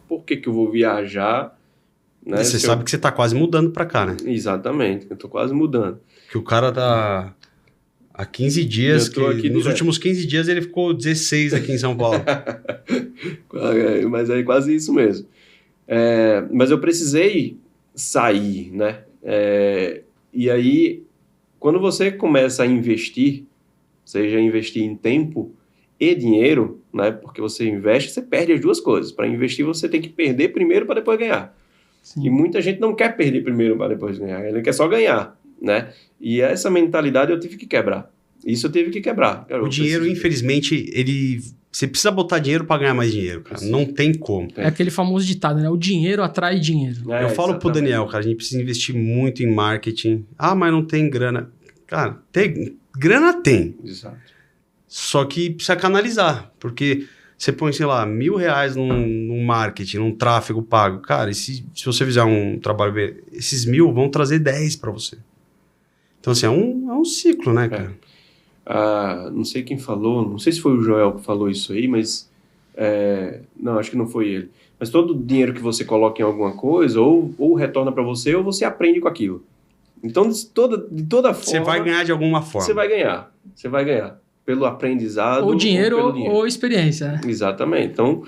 por que eu vou viajar? Né? Você sabe que você tá quase mudando para cá, né? Exatamente, eu tô quase mudando. Que o cara tá há 15 dias, nos últimos 15 dias ele ficou 16 aqui em São Paulo. Mas é quase isso mesmo. Mas eu precisei sair, né? E aí, quando você começa a investir, seja investir em tempo e dinheiro, né? Porque você investe, você perde as duas coisas. Para investir, você tem que perder primeiro para depois ganhar. Sim. E muita gente não quer perder primeiro para depois ganhar, ele quer só ganhar, né? E essa mentalidade eu tive que quebrar. Isso eu tive que quebrar. Cara, o dinheiro, infelizmente, você precisa botar dinheiro para ganhar mais dinheiro, cara. Não tem como. É aquele famoso ditado, né? O dinheiro atrai dinheiro. Eu falo pro Daniel, cara, a gente precisa investir muito em marketing. Mas não tem grana. Cara, grana tem. Exato. Só que precisa canalizar, porque você põe, sei lá, R$1.000 num marketing, num tráfego pago. Cara, se você fizer um trabalho bem, esses 1.000 vão trazer 10 para você. Então, assim, é um ciclo, né, cara? Não sei quem falou, não sei se foi o Joel que falou isso aí, mas... não, acho que não foi ele. Mas todo o dinheiro que você coloca em alguma coisa, ou retorna para você, ou você aprende com aquilo. Então, de toda forma... Você vai ganhar de alguma forma. Você vai ganhar. Pelo aprendizado. Ou dinheiro ou experiência, né? Exatamente. Então,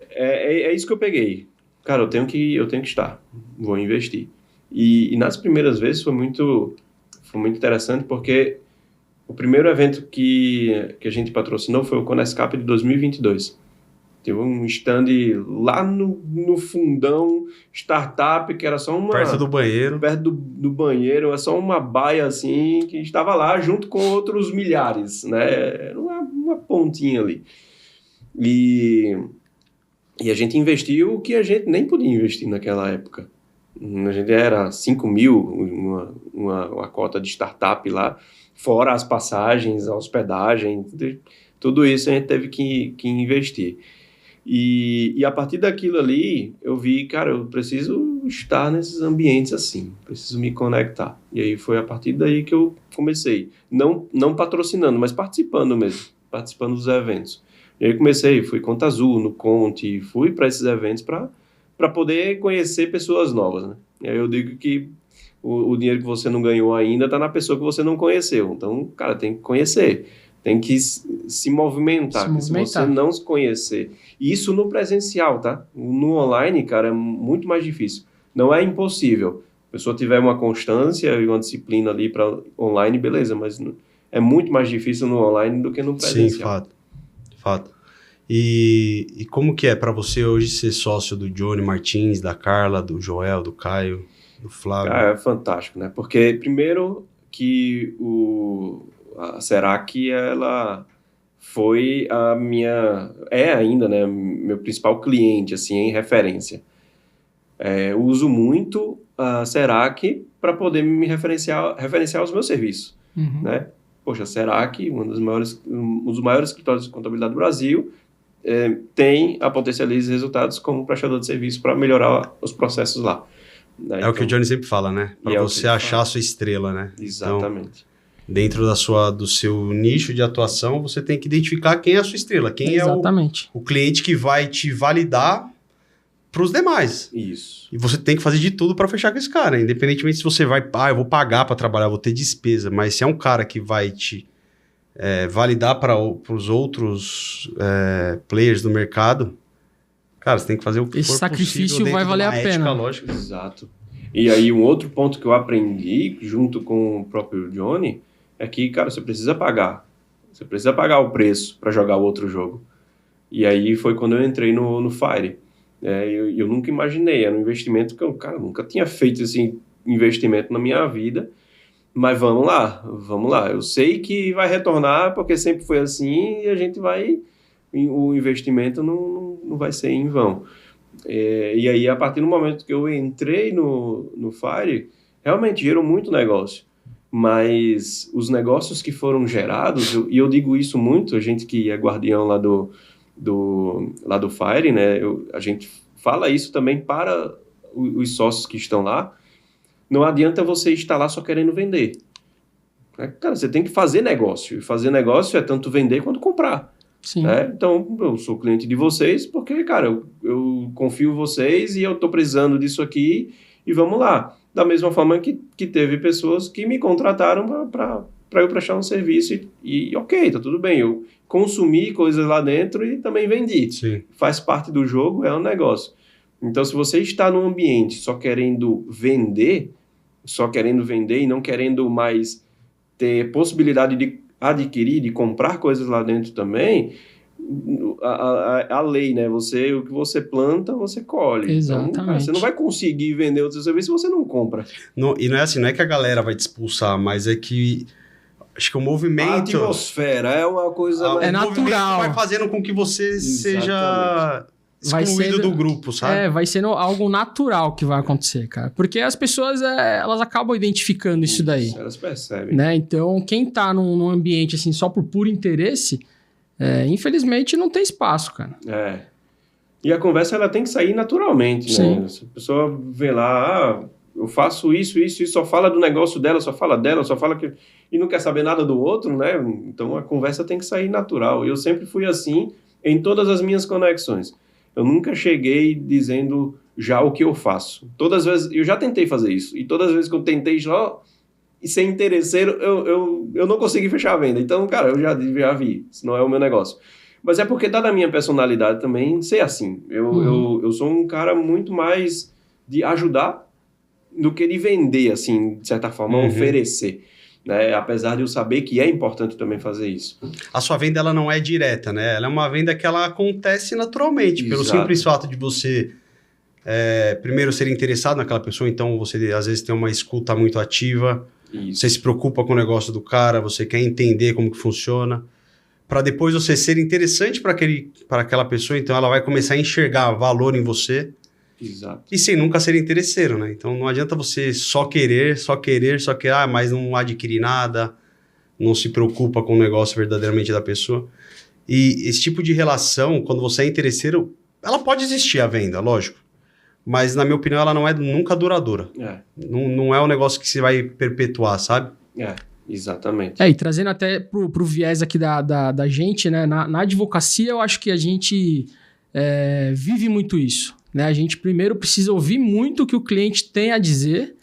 é isso que eu peguei. Cara, eu tenho que estar. Vou investir. E nas primeiras vezes foi muito interessante, porque o primeiro evento que a gente patrocinou foi o Conescap de 2022. Teve um stand lá no fundão, startup, que era só uma... Perto do banheiro. Perto do banheiro, é só uma baia assim, que estava lá junto com outros milhares, né? Era uma pontinha ali. E a gente investiu o que a gente nem podia investir naquela época. A gente era 5 mil, uma cota de startup lá, fora as passagens, a hospedagem, tudo isso a gente teve que investir. E a partir daquilo ali, eu vi, cara, eu preciso estar nesses ambientes assim, preciso me conectar. E aí foi a partir daí que eu comecei, não patrocinando, mas participando mesmo, participando dos eventos. E aí fui Conta Azul, no Conte, fui para esses eventos para poder conhecer pessoas novas, né? E aí eu digo que o dinheiro que você não ganhou ainda está na pessoa que você não conheceu. Então, cara, tem que conhecer. Tem que se movimentar. Se você não se conhecer. Isso no presencial, tá? No online, cara, é muito mais difícil. Não é impossível. Se a pessoa tiver uma constância e uma disciplina ali para online, beleza. Mas é muito mais difícil no online do que no presencial. Sim, fato. E como que é para você hoje ser sócio do Johnny Martins, da Carla, do Joel, do Caio, do Flávio? É fantástico, né? Porque primeiro que a Serac, ela foi a minha... É ainda, né? meu principal cliente, assim, em referência. Eu uso muito a Serac para poder me referenciar aos meus serviços, né? Poxa, a Serac, um dos maiores escritórios de contabilidade do Brasil, tem a Potencialize Resultados como prestador de serviço para melhorar os processos lá. Né? Então, o que o Johnny sempre fala, né? Para você achar a sua estrela, né? Exatamente. Então, dentro do seu nicho de atuação, você tem que identificar quem é a sua estrela, quem é o cliente que vai te validar para os demais. Isso. E você tem que fazer de tudo para fechar com esse cara, independentemente se você vai, eu vou pagar para trabalhar, vou ter despesa, mas se é um cara que vai te validar para os outros players do mercado, cara, você tem que fazer o que esse for sacrifício possível vai valer a pena. Lógica. Exato. E aí, um outro ponto que eu aprendi, junto com o próprio Johnny, é que, cara, você precisa pagar. Você precisa pagar o preço para jogar o outro jogo. E aí foi quando eu entrei no Fire. Eu nunca imaginei, era um investimento que eu, cara, nunca tinha feito esse investimento na minha vida. Mas vamos lá. Eu sei que vai retornar, porque sempre foi assim, e a gente vai... O investimento não vai ser em vão. E aí, a partir do momento que eu entrei no Fire, realmente gerou muito negócio. Mas os negócios que foram gerados, e eu digo isso muito, a gente que é guardião lá do Fire, né? A gente fala isso também para os sócios que estão lá. Não adianta você estar lá só querendo vender. Cara, você tem que fazer negócio. E fazer negócio é tanto vender quanto comprar. Sim. Então, eu sou cliente de vocês porque, cara, eu confio em vocês e eu estou precisando disso aqui e vamos lá. Da mesma forma que teve pessoas que me contrataram para eu prestar um serviço e ok, tá tudo bem. Eu consumi coisas lá dentro e também vendi. Sim. Faz parte do jogo, é um negócio. Então, se você está num ambiente só querendo vender e não querendo mais ter possibilidade de adquirir, de comprar coisas lá dentro também, a lei, né? O que você planta, você colhe. Exatamente. Então, cara, você não vai conseguir vender o seu serviço se você não compra. E não é assim, não é que a galera vai te expulsar, mas é que acho que o movimento... A atmosfera é uma coisa... É natural. Vai fazendo com que você seja excluído do grupo, sabe? Vai sendo algo natural que vai acontecer, cara. Porque as pessoas, elas acabam identificando isso daí. Elas percebem. Né? Então, quem tá num ambiente assim só por puro interesse, infelizmente não tem espaço, cara. E a conversa ela tem que sair naturalmente, Sim. né? Se a pessoa vê lá, eu faço isso, só fala do negócio dela, só fala que... E não quer saber nada do outro, né? Então, a conversa tem que sair natural. Eu sempre fui assim em todas as minhas conexões. Eu nunca cheguei dizendo já o que eu faço. Todas as vezes, eu já tentei fazer isso. E todas as vezes que eu tentei só ser interesseiro, eu não consegui fechar a venda. Então, cara, eu já vi. Isso não é o meu negócio. Mas é porque, dada a minha personalidade também, ser assim. Eu sou um cara muito mais de ajudar do que de vender, assim, de certa forma, oferecer. Né? Apesar de eu saber que é importante também fazer isso. A sua venda ela não é direta, né? Ela é uma venda que ela acontece naturalmente, pelo simples fato de você primeiro ser interessado naquela pessoa, então você às vezes tem uma escuta muito ativa, você se preocupa com o negócio do cara, você quer entender como que funciona, para depois você ser interessante para aquela pessoa, então ela vai começar a enxergar valor em você. Exato. E sem nunca ser interesseiro, né? Então não adianta você só querer, mas não adquirir nada, não se preocupa com o negócio verdadeiramente da pessoa. E esse tipo de relação, quando você é interesseiro, ela pode existir a venda, lógico. Mas, na minha opinião, ela não é nunca duradoura. Não é um negócio que se vai perpetuar, sabe? Exatamente. E trazendo até pro viés aqui da gente, né? Na advocacia, eu acho que a gente vive muito isso. Né? A gente primeiro precisa ouvir muito o que o cliente tem a dizer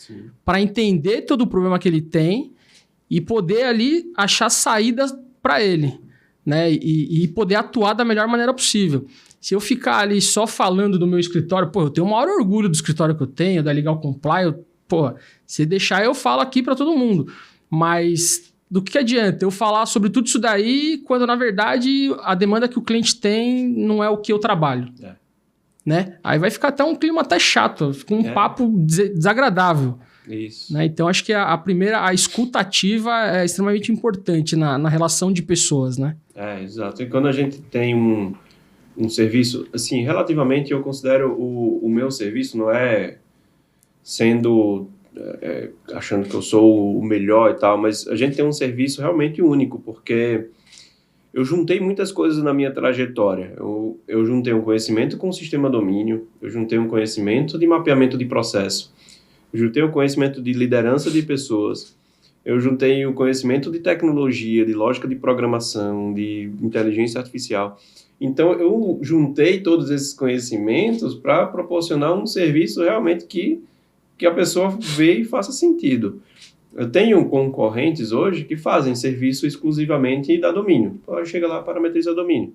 para entender todo o problema que ele tem e poder ali achar saídas para ele, né? E poder atuar da melhor maneira possível. Se eu ficar ali só falando do meu escritório, eu tenho o maior orgulho do escritório que eu tenho, da Legal Comply, se deixar eu falo aqui para todo mundo. Mas do que adianta eu falar sobre tudo isso daí quando na verdade a demanda que o cliente tem não é o que eu trabalho? Né? Aí vai ficar até um clima até chato, fica um papo desagradável. Isso. Né? Então, acho que a escuta ativa é extremamente importante na relação de pessoas, né? Exato. E quando a gente tem um serviço, assim, relativamente eu considero o meu serviço, não é sendo, achando que eu sou o melhor e tal, mas a gente tem um serviço realmente único, porque eu juntei muitas coisas na minha trajetória. Eu juntei um conhecimento com o sistema domínio, eu juntei um conhecimento de mapeamento de processo, eu juntei um conhecimento de liderança de pessoas, eu juntei o conhecimento de tecnologia, de lógica de programação, de inteligência artificial. Então, eu juntei todos esses conhecimentos para proporcionar um serviço realmente que a pessoa vê e faça sentido. Eu tenho concorrentes hoje que fazem serviço exclusivamente da domínio. Chega lá, parametriza domínio.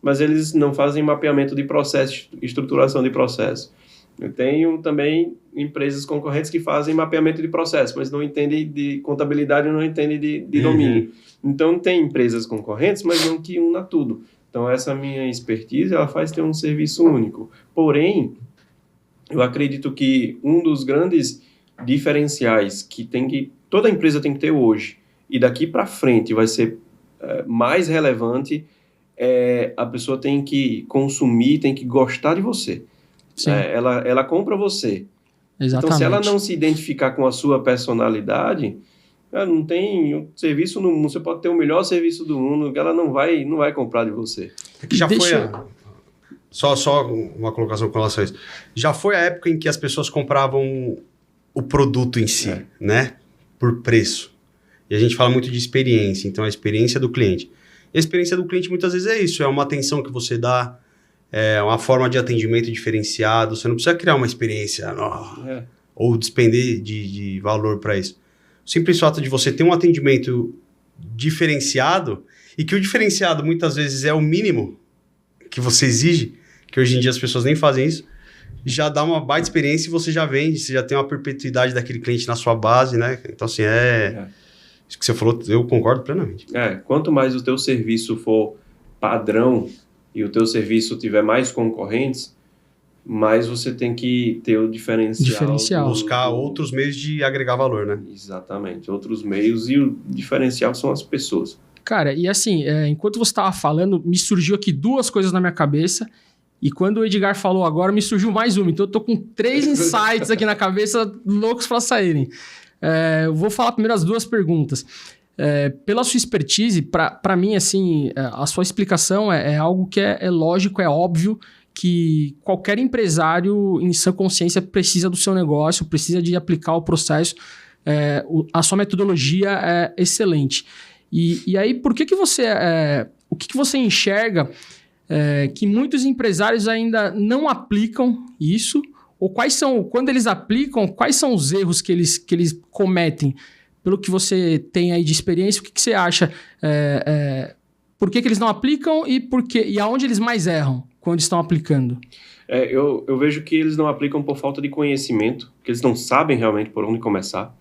Mas eles não fazem mapeamento de processo, estruturação de processo. Eu tenho também empresas concorrentes que fazem mapeamento de processo, mas não entendem de contabilidade, não entendem de domínio. Então, tem empresas concorrentes, mas não que una tudo. Então, essa minha expertise, ela faz ter um serviço único. Porém, eu acredito que um dos grandes diferenciais que toda empresa tem que ter hoje, e daqui para frente vai ser mais relevante, a pessoa tem que consumir, tem que gostar de você. Ela compra você. Exatamente. Então, se ela não se identificar com a sua personalidade, não tem um serviço no mundo. Você pode ter o melhor serviço do mundo, que ela não vai comprar de você. Que já foi só uma colocação com relação a isso. Já foi a época em que as pessoas compravam o produto em si, né? Por preço. E a gente fala muito de experiência, então a experiência do cliente. E a experiência do cliente muitas vezes é isso, é uma atenção que você dá, é uma forma de atendimento diferenciado, você não precisa criar uma experiência ou despender de valor para isso. O simples fato de você ter um atendimento diferenciado, e que o diferenciado muitas vezes é o mínimo que você exige, que hoje em dia as pessoas nem fazem isso, já dá uma baita experiência e você já vende, você já tem uma perpetuidade daquele cliente na sua base, né? Então, assim, isso que você falou, eu concordo plenamente. Quanto mais o teu serviço for padrão e o teu serviço tiver mais concorrentes, mais você tem que ter o diferencial. Buscar outros meios de agregar valor, né? Exatamente, outros meios, e o diferencial são as pessoas. Cara, e assim, enquanto você estava falando, me surgiu aqui 2 coisas na minha cabeça, e quando o Edgar falou agora, me surgiu mais uma. Então eu tô com 3 insights aqui na cabeça, loucos para saírem. Eu vou falar primeiro as 2 perguntas. Pela sua expertise, para mim, assim, a sua explicação é algo que é lógico, é óbvio, que qualquer empresário em sã consciência precisa do seu negócio, precisa de aplicar o processo, a sua metodologia é excelente. E aí, por que você... o que você enxerga que muitos empresários ainda não aplicam isso? Ou quando eles aplicam, quais são os erros que eles cometem? Pelo que você tem aí de experiência, o que você acha? Por que eles não aplicam e aonde eles mais erram quando estão aplicando? Eu vejo que eles não aplicam por falta de conhecimento, que eles não sabem realmente por onde começar.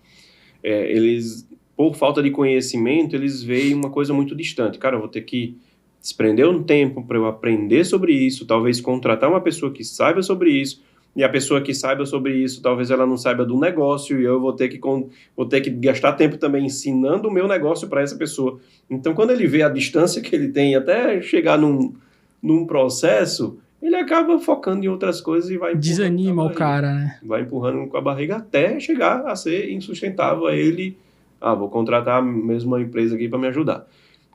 Por falta de conhecimento, eles veem uma coisa muito distante. Cara, eu vou ter que desprender um tempo para eu aprender sobre isso, talvez contratar uma pessoa que saiba sobre isso, e a pessoa que saiba sobre isso, talvez ela não saiba do negócio, e eu vou ter que gastar tempo também ensinando o meu negócio para essa pessoa. Então, quando ele vê a distância que ele tem até chegar num processo, ele acaba focando em outras coisas e vai... Desanima o cara, né? Vai empurrando com a barriga até chegar a ser insustentável a ele. Vou contratar mesmo uma empresa aqui para me ajudar.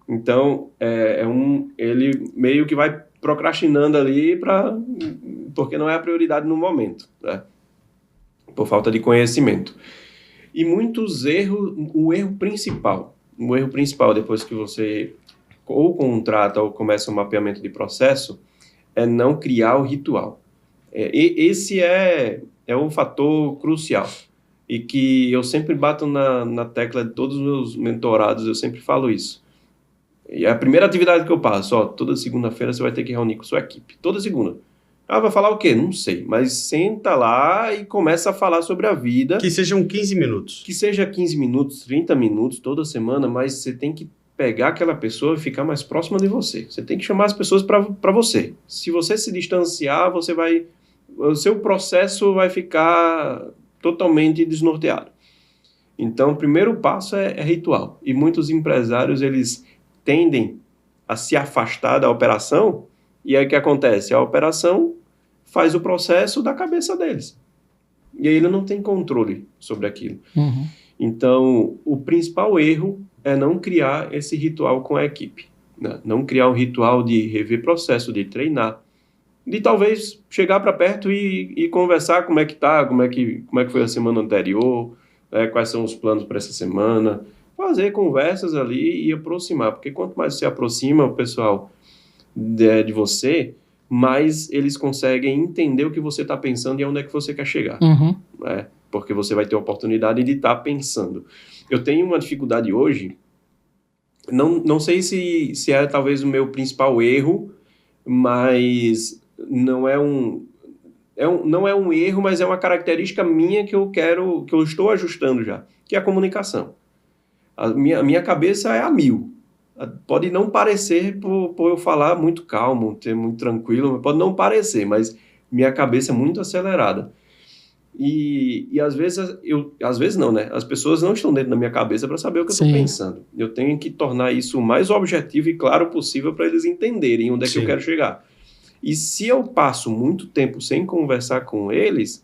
Então, ele meio que vai procrastinando ali porque não é a prioridade no momento, né? Por falta de conhecimento. E muitos erros, o erro principal depois que você ou contrata ou começa o mapeamento de processo, é não criar o ritual. Esse é um fator crucial. E que eu sempre bato na tecla de todos os meus mentorados, eu sempre falo isso. E é a primeira atividade que eu passo, toda segunda-feira você vai ter que reunir com sua equipe. Toda segunda. Vai falar o quê? Não sei. Mas senta lá e começa a falar sobre a vida. Que sejam 15 minutos. Que seja 15 minutos, 30 minutos, toda semana, mas você tem que pegar aquela pessoa e ficar mais próxima de você. Você tem que chamar as pessoas para você. Se você se distanciar, o seu processo vai ficar totalmente desnorteado. Então, o primeiro passo é ritual. E muitos empresários, eles tendem a se afastar da operação E aí o que acontece? A operação faz o processo da cabeça deles. E aí ele não tem controle sobre aquilo. Uhum. Então, o principal erro é não criar esse ritual com a equipe. Né? Não criar um ritual de rever processo, de treinar, de talvez chegar para perto e conversar como é que tá, como é que foi a semana anterior, quais são os planos para essa semana, fazer conversas ali e aproximar, porque quanto mais você aproxima o pessoal de você, mais eles conseguem entender o que você está pensando e onde é que você quer chegar. Uhum. Né? Porque você vai ter a oportunidade de estar pensando. Eu tenho uma dificuldade hoje, não sei se é talvez o meu principal erro, mas não é um erro, mas é uma característica minha que eu estou ajustando já, que é a comunicação. A minha cabeça é a 1000. Pode não parecer por eu falar muito calmo, ser muito tranquilo, pode não parecer, mas minha cabeça é muito acelerada. E às vezes não, né? As pessoas não estão dentro da minha cabeça para saber o que eu estou pensando. Eu tenho que tornar isso o mais objetivo e claro possível para eles entenderem onde é que eu quero chegar. E se eu passo muito tempo sem conversar com eles,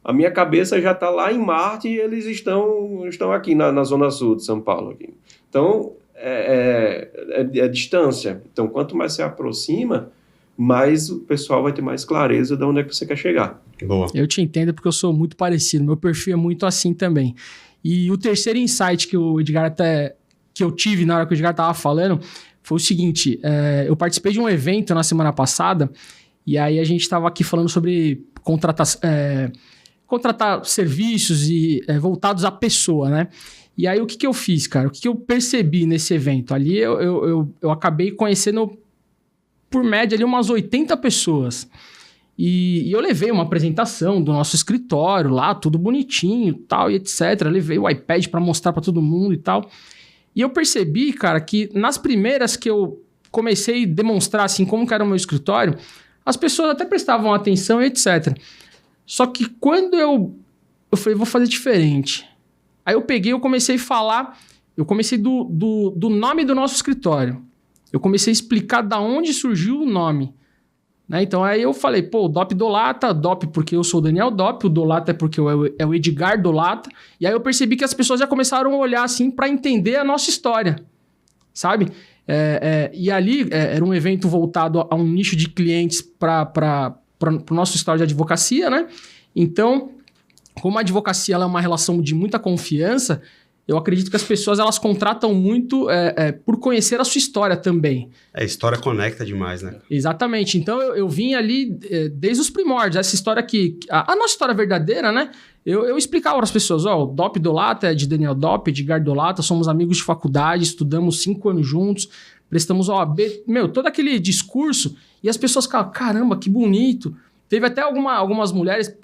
a minha cabeça já está lá em Marte e eles estão aqui na Zona Sul de São Paulo. Aqui. Então, é distância. Então, quanto mais você aproxima, mais o pessoal vai ter mais clareza de onde é que você quer chegar. Boa. Eu te entendo porque eu sou muito parecido. Meu perfil é muito assim também. E o terceiro insight que o Edgar que eu tive na hora que o Edgar estava falando foi o seguinte. Eu participei de um evento na semana passada e aí a gente estava aqui falando sobre contratar serviços e voltados à pessoa, né? E aí o que eu fiz, cara? O que eu percebi nesse evento? Ali eu acabei conhecendo, por média, ali umas 80 pessoas. E eu levei uma apresentação do nosso escritório lá, tudo bonitinho, tal, e etc. Levei o iPad para mostrar para todo mundo e tal. E eu percebi, cara, que nas primeiras que eu comecei a demonstrar, assim, como que era o meu escritório, as pessoas até prestavam atenção e etc. Só que quando eu falei, vou fazer diferente. Aí eu comecei a falar, eu comecei do nome do nosso escritório. Eu comecei a explicar da onde surgiu o nome. Né? Então aí eu falei, o Dop Dolata, Dop porque eu sou o Daniel Dop, o Dolata é porque é o Edgar Dolata. E aí eu percebi que as pessoas já começaram a olhar assim para entender a nossa história, sabe? E ali era um evento voltado a um nicho de clientes para o nosso história de advocacia, né? Então, como a advocacia ela é uma relação de muita confiança, eu acredito que as pessoas elas contratam muito por conhecer a sua história também. A história conecta demais, né? Exatamente. Então, eu vim ali desde os primórdios. Essa história aqui, a nossa história verdadeira, né? Eu explicava para as pessoas, o Dop Dolata é de Daniel Dop, Edgar Dolata, somos amigos de faculdade, estudamos 5 anos juntos, prestamos OAB, todo aquele discurso, e as pessoas ficavam, caramba, que bonito. Teve até algumas mulheres,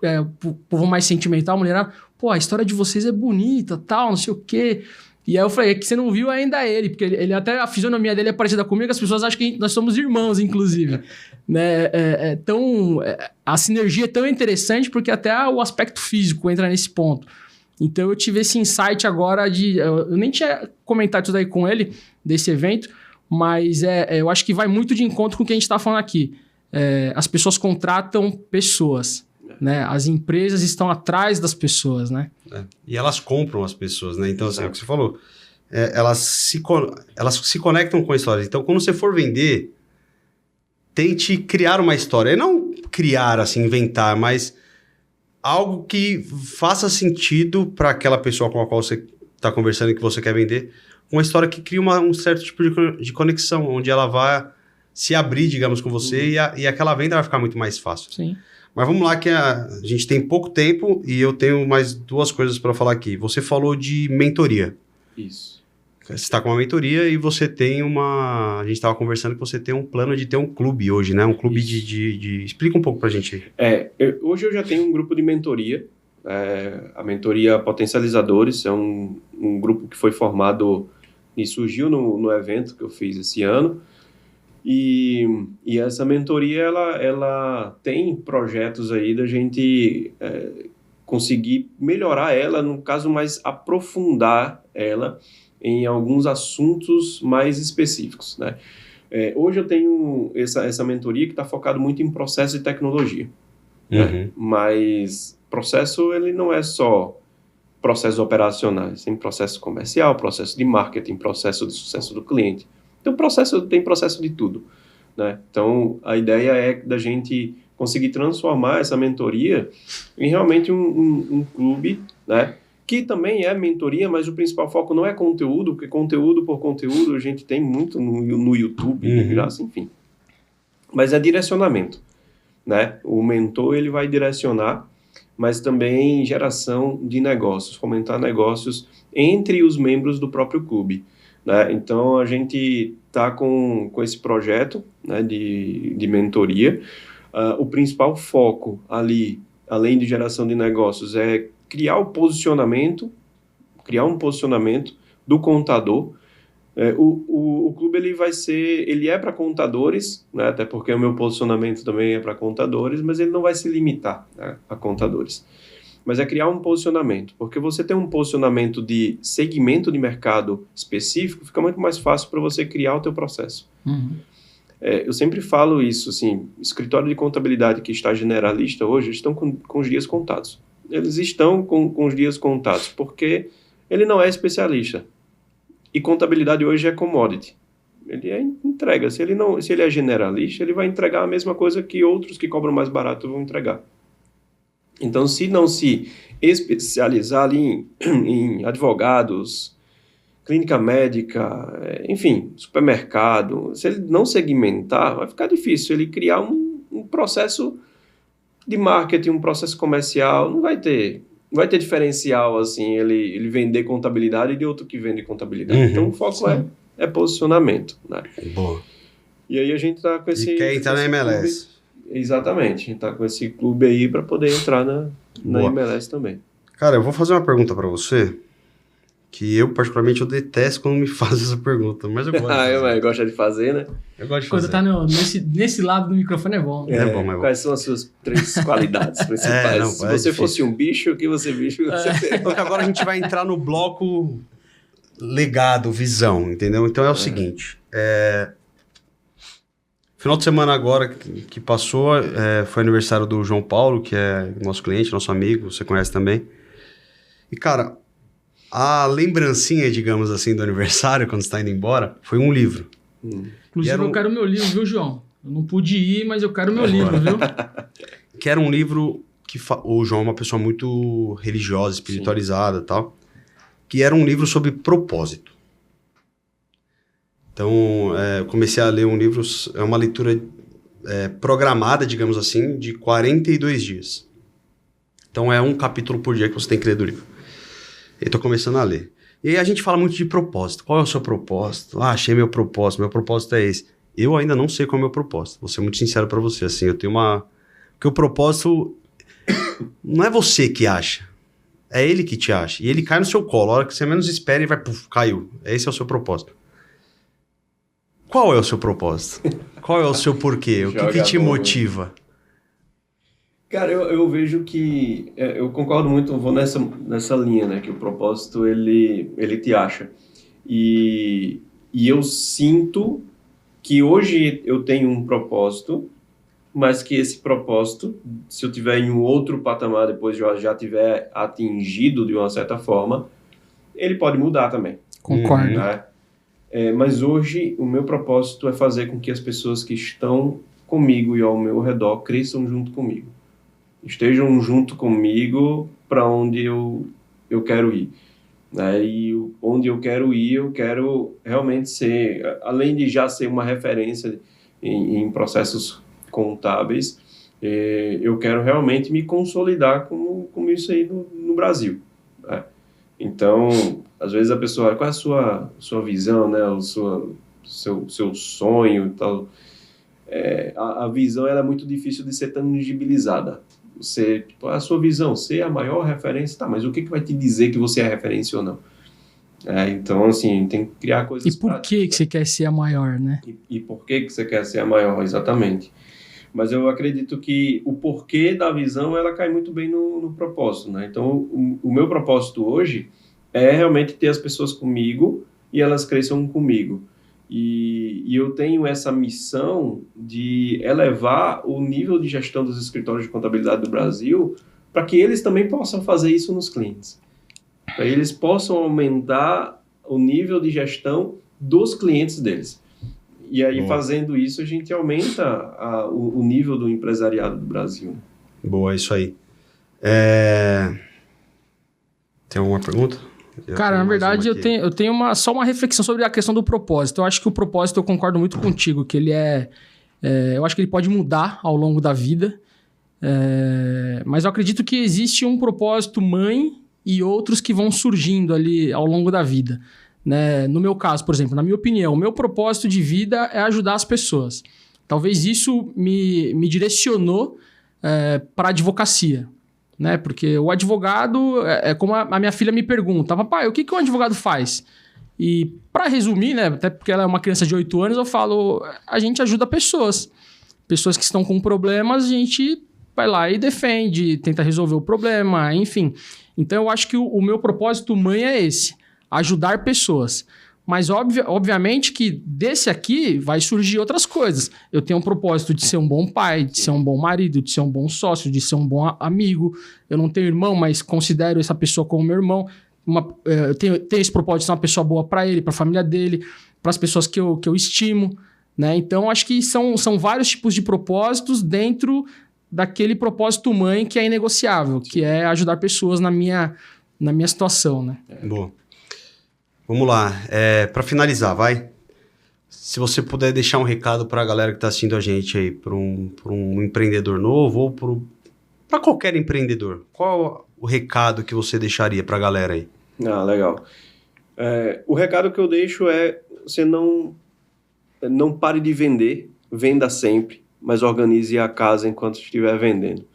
povo mais sentimental, mulher, a história de vocês é bonita, tal, não sei o quê. E aí eu falei, que você não viu ainda ele, porque ele até a fisionomia dele é parecida comigo, as pessoas acham que nós somos irmãos, inclusive. Né? A sinergia é tão interessante porque até o aspecto físico entra nesse ponto. Então eu tive esse insight agora eu nem tinha comentado isso daí com ele, desse evento, mas eu acho que vai muito de encontro com o que a gente está falando aqui. As pessoas contratam pessoas, né? As empresas estão atrás das pessoas, né? E elas compram as pessoas, né? Então, assim, é o que você falou, elas se conectam com a história. Então, quando você for vender, tente criar uma história. E não criar, assim, inventar, mas algo que faça sentido para aquela pessoa com a qual você está conversando e que você quer vender. Uma história que cria um certo tipo de conexão, onde ela vai se abrir, digamos, com você e aquela venda vai ficar muito mais fácil. Sim. Mas vamos lá que a gente tem pouco tempo e eu tenho mais 2 coisas para falar aqui. Você falou de mentoria. Isso. Você está com uma mentoria e você tem a gente estava conversando que você tem um plano de ter um clube hoje, né? Um clube de... Explica um pouco para a gente. Hoje eu já tenho um grupo de mentoria. A mentoria Potencializadores é um grupo que foi formado e surgiu no evento que eu fiz esse ano. E essa mentoria, ela tem projetos aí da gente conseguir melhorar ela, no caso, mais aprofundar ela em alguns assuntos mais específicos, né? Hoje eu tenho essa mentoria que está focado muito em processo de tecnologia. Né? Mas processo, ele não é só processos operacionais, tem processo comercial, processo de marketing, processo de sucesso do cliente. Então, tem processo de tudo. Né? Então, a ideia é da gente conseguir transformar essa mentoria em realmente um clube, né? Que também é mentoria, mas o principal foco não é conteúdo, porque conteúdo por conteúdo a gente tem muito no YouTube, enfim. Mas é direcionamento. Né? O mentor ele vai direcionar, mas também geração de negócios, fomentar negócios entre os membros do próprio clube. Né? Então, a gente está com esse projeto, né, de mentoria. O principal foco ali, além de geração de negócios, é criar um posicionamento do contador. O clube ele é para contadores, né, até porque o meu posicionamento também é para contadores, mas ele não vai se limitar, né, a contadores. Mas é criar um posicionamento, porque você tem um posicionamento de segmento de mercado específico, fica muito mais fácil para você criar o teu processo. Eu sempre falo isso, assim, escritório de contabilidade que está generalista hoje, estão com os dias contados. Eles estão com os dias contados, porque ele não é especialista. E contabilidade hoje é commodity. Ele é entrega. Se ele é generalista, ele vai entregar a mesma coisa que outros que cobram mais barato vão entregar. Então, se não se especializar ali em advogados, clínica médica, enfim, supermercado, se ele não segmentar, vai ficar difícil ele criar um processo de marketing, um processo comercial, não vai ter diferencial, assim, ele vender contabilidade de outro que vende contabilidade. Então, o foco é posicionamento, né? Boa. E aí a gente tá com esse... E quer entrar na MLS. Clube. Exatamente. A gente tá com esse clube aí para poder entrar na MLS também. Cara, eu vou fazer uma pergunta para você, que eu, particularmente, eu detesto quando me fazem essa pergunta, mas eu gosto de fazer. Eu gosto de fazer, né? Eu gosto de Quando fazer. tá nesse lado do microfone é bom. É bom, é bom. Quais são as suas 3 qualidades principais? Se você difícil. fosse um bicho, o que você bicho você tem? Então, agora a gente vai entrar no bloco legado, visão, entendeu? Então é o seguinte, final de semana agora que passou, foi aniversário do João Paulo, que é nosso cliente, nosso amigo, você conhece também. E, cara, a lembrancinha, digamos assim, do aniversário, quando você está indo embora, foi um livro. Inclusive, eu quero meu livro, viu, João? Eu não pude ir, mas eu quero meu livro, viu? Que era um livro que o João é uma pessoa muito religiosa, espiritualizada e tal, que era um livro sobre propósito. Então, eu comecei a ler um livro, é uma leitura programada, digamos assim, de 42 dias. Então, é um capítulo por dia que você tem que ler do livro. Eu tô começando a ler. E aí a gente fala muito de propósito. Qual é o seu propósito? Achei meu propósito é esse. Eu ainda não sei qual é o meu propósito. Vou ser muito sincero pra você, assim, eu tenho porque o propósito não é você que acha, é ele que te acha. E ele cai no seu colo, a hora que você menos espera, ele vai, caiu. Esse é o seu propósito. Qual é o seu propósito? Qual é o seu porquê? O que te motiva? Cara, eu vejo que... eu concordo muito, vou nessa linha, né? Que o propósito, ele te acha. E eu sinto que hoje eu tenho um propósito, mas que esse propósito, se eu tiver em um outro patamar, depois de eu já tiver atingido de uma certa forma, ele pode mudar também. Concordo. Né? Mas hoje o meu propósito é fazer com que as pessoas que estão comigo e ao meu redor cresçam junto comigo. Estejam junto comigo para onde eu quero ir. Né? E onde eu quero realmente ser, além de já ser uma referência em processos contábeis, eu quero realmente me consolidar como isso aí no Brasil. Né? Então, às vezes a pessoa, qual é a sua visão, né? Seu sonho e tal. A visão ela é muito difícil de ser tangibilizada. Você, a sua visão, ser a maior referência, tá, mas o que vai te dizer que você é referência ou não? Então, assim, tem que criar coisas E por que você quer ser a maior, né? E por que você quer ser a maior, exatamente. Mas eu acredito que o porquê da visão, ela cai muito bem no propósito, né? Então, o meu propósito hoje é realmente ter as pessoas comigo e elas cresçam comigo. E eu tenho essa missão de elevar o nível de gestão dos escritórios de contabilidade do Brasil para que eles também possam fazer isso nos clientes. Para eles possam aumentar o nível de gestão dos clientes deles. E aí, fazendo isso, a gente aumenta o nível do empresariado do Brasil. Boa, isso aí. Tem alguma pergunta? Cara, na verdade, eu tenho só uma reflexão sobre a questão do propósito. Eu acho que o propósito, eu concordo muito contigo, que ele eu acho que ele pode mudar ao longo da vida, mas eu acredito que existe um propósito mãe e outros que vão surgindo ali ao longo da vida. Né? No meu caso, por exemplo, na minha opinião, o meu propósito de vida é ajudar as pessoas. Talvez isso me direcionou para a advocacia. Né? Porque o advogado, como a minha filha me pergunta, papai, o que um advogado faz? E para resumir, né, até porque ela é uma criança de 8 anos, eu falo, a gente ajuda pessoas. Pessoas que estão com problemas, a gente vai lá e defende, tenta resolver o problema, enfim. Então eu acho que o meu propósito mãe é esse, ajudar pessoas. Mas obviamente que desse aqui vai surgir outras coisas. Eu tenho um propósito de ser um bom pai, de ser um bom marido, de ser um bom sócio, de ser um bom amigo. Eu não tenho irmão, mas considero essa pessoa como meu irmão. Eu tenho esse propósito de ser uma pessoa boa para ele, para a família dele, para as pessoas que eu estimo. Né? Então, acho que são vários tipos de propósitos dentro daquele propósito mãe que é inegociável, que é ajudar pessoas na minha situação. Né? Boa. Vamos lá, para finalizar, vai. Se você puder deixar um recado para a galera que está assistindo a gente aí, para um empreendedor novo ou para qualquer empreendedor, qual o recado que você deixaria para a galera aí? Legal. O recado que eu deixo é, você não pare de vender, venda sempre, mas organize a casa enquanto estiver vendendo.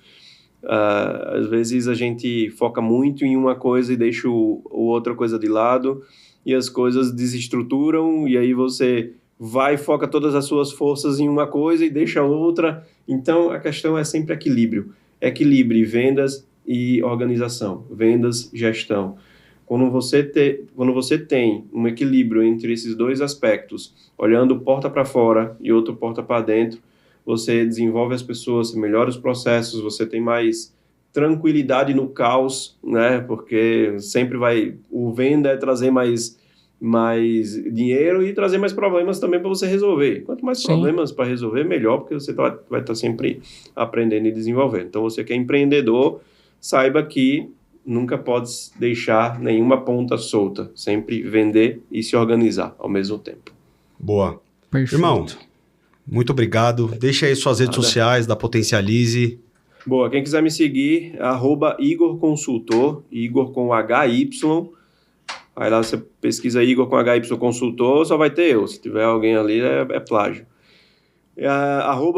Às vezes a gente foca muito em uma coisa e deixa outra coisa de lado, e as coisas desestruturam, e aí você vai e foca todas as suas forças em uma coisa e deixa outra. Então, a questão é sempre equilíbrio. Equilibre vendas e organização. Vendas, gestão. Quando você tem um equilíbrio entre esses dois aspectos, olhando porta para fora e outro porta para dentro, você desenvolve as pessoas, você melhora os processos, você tem mais tranquilidade no caos, né? Porque sempre o venda é trazer mais dinheiro e trazer mais problemas também para você resolver. Quanto mais problemas para resolver, melhor, porque você vai estar sempre aprendendo e desenvolvendo. Então, você que é empreendedor, saiba que nunca pode deixar nenhuma ponta solta. Sempre vender e se organizar ao mesmo tempo. Boa. Perfeito. Irmão, muito obrigado. Deixa aí suas redes sociais da Potencialize. Boa, quem quiser me seguir, @Igor Consultor, Igor com HY. Aí lá você pesquisa Igor com HY Consultor, só vai ter eu. Se tiver alguém ali, é plágio.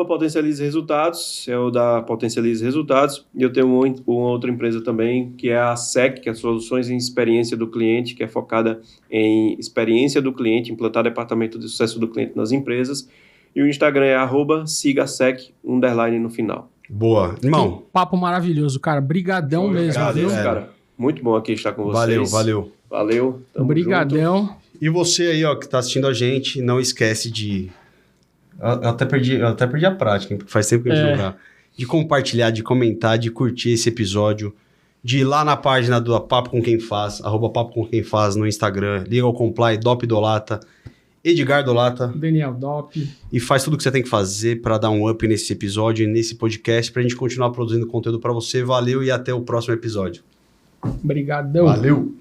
@Potencialize Resultados, é o da Potencialize Resultados. E eu tenho uma outra empresa também, que é a SEC, que é Soluções em Experiência do Cliente, que é focada em experiência do cliente, implantar departamento de sucesso do cliente nas empresas. E o Instagram é @SigaSec, _ no final. Boa. Irmão. Que papo maravilhoso, cara. Brigadão mesmo. Agradeço, cara. Muito bom aqui estar com vocês. Valeu. Obrigadão. Junto. E você aí, ó, que tá assistindo a gente, não esquece de... Eu até perdi a prática, porque faz tempo que a gente jogar. De compartilhar, de comentar, de curtir esse episódio, de ir lá na página do Papo Com Quem Faz, @Papo Com Quem Faz no Instagram, Legal Comply, Dop Dolata, Edgar Dolata. Daniel Dop. E faz tudo o que você tem que fazer para dar um up nesse episódio e nesse podcast, pra gente continuar produzindo conteúdo para você. Valeu e até o próximo episódio. Obrigadão. Valeu.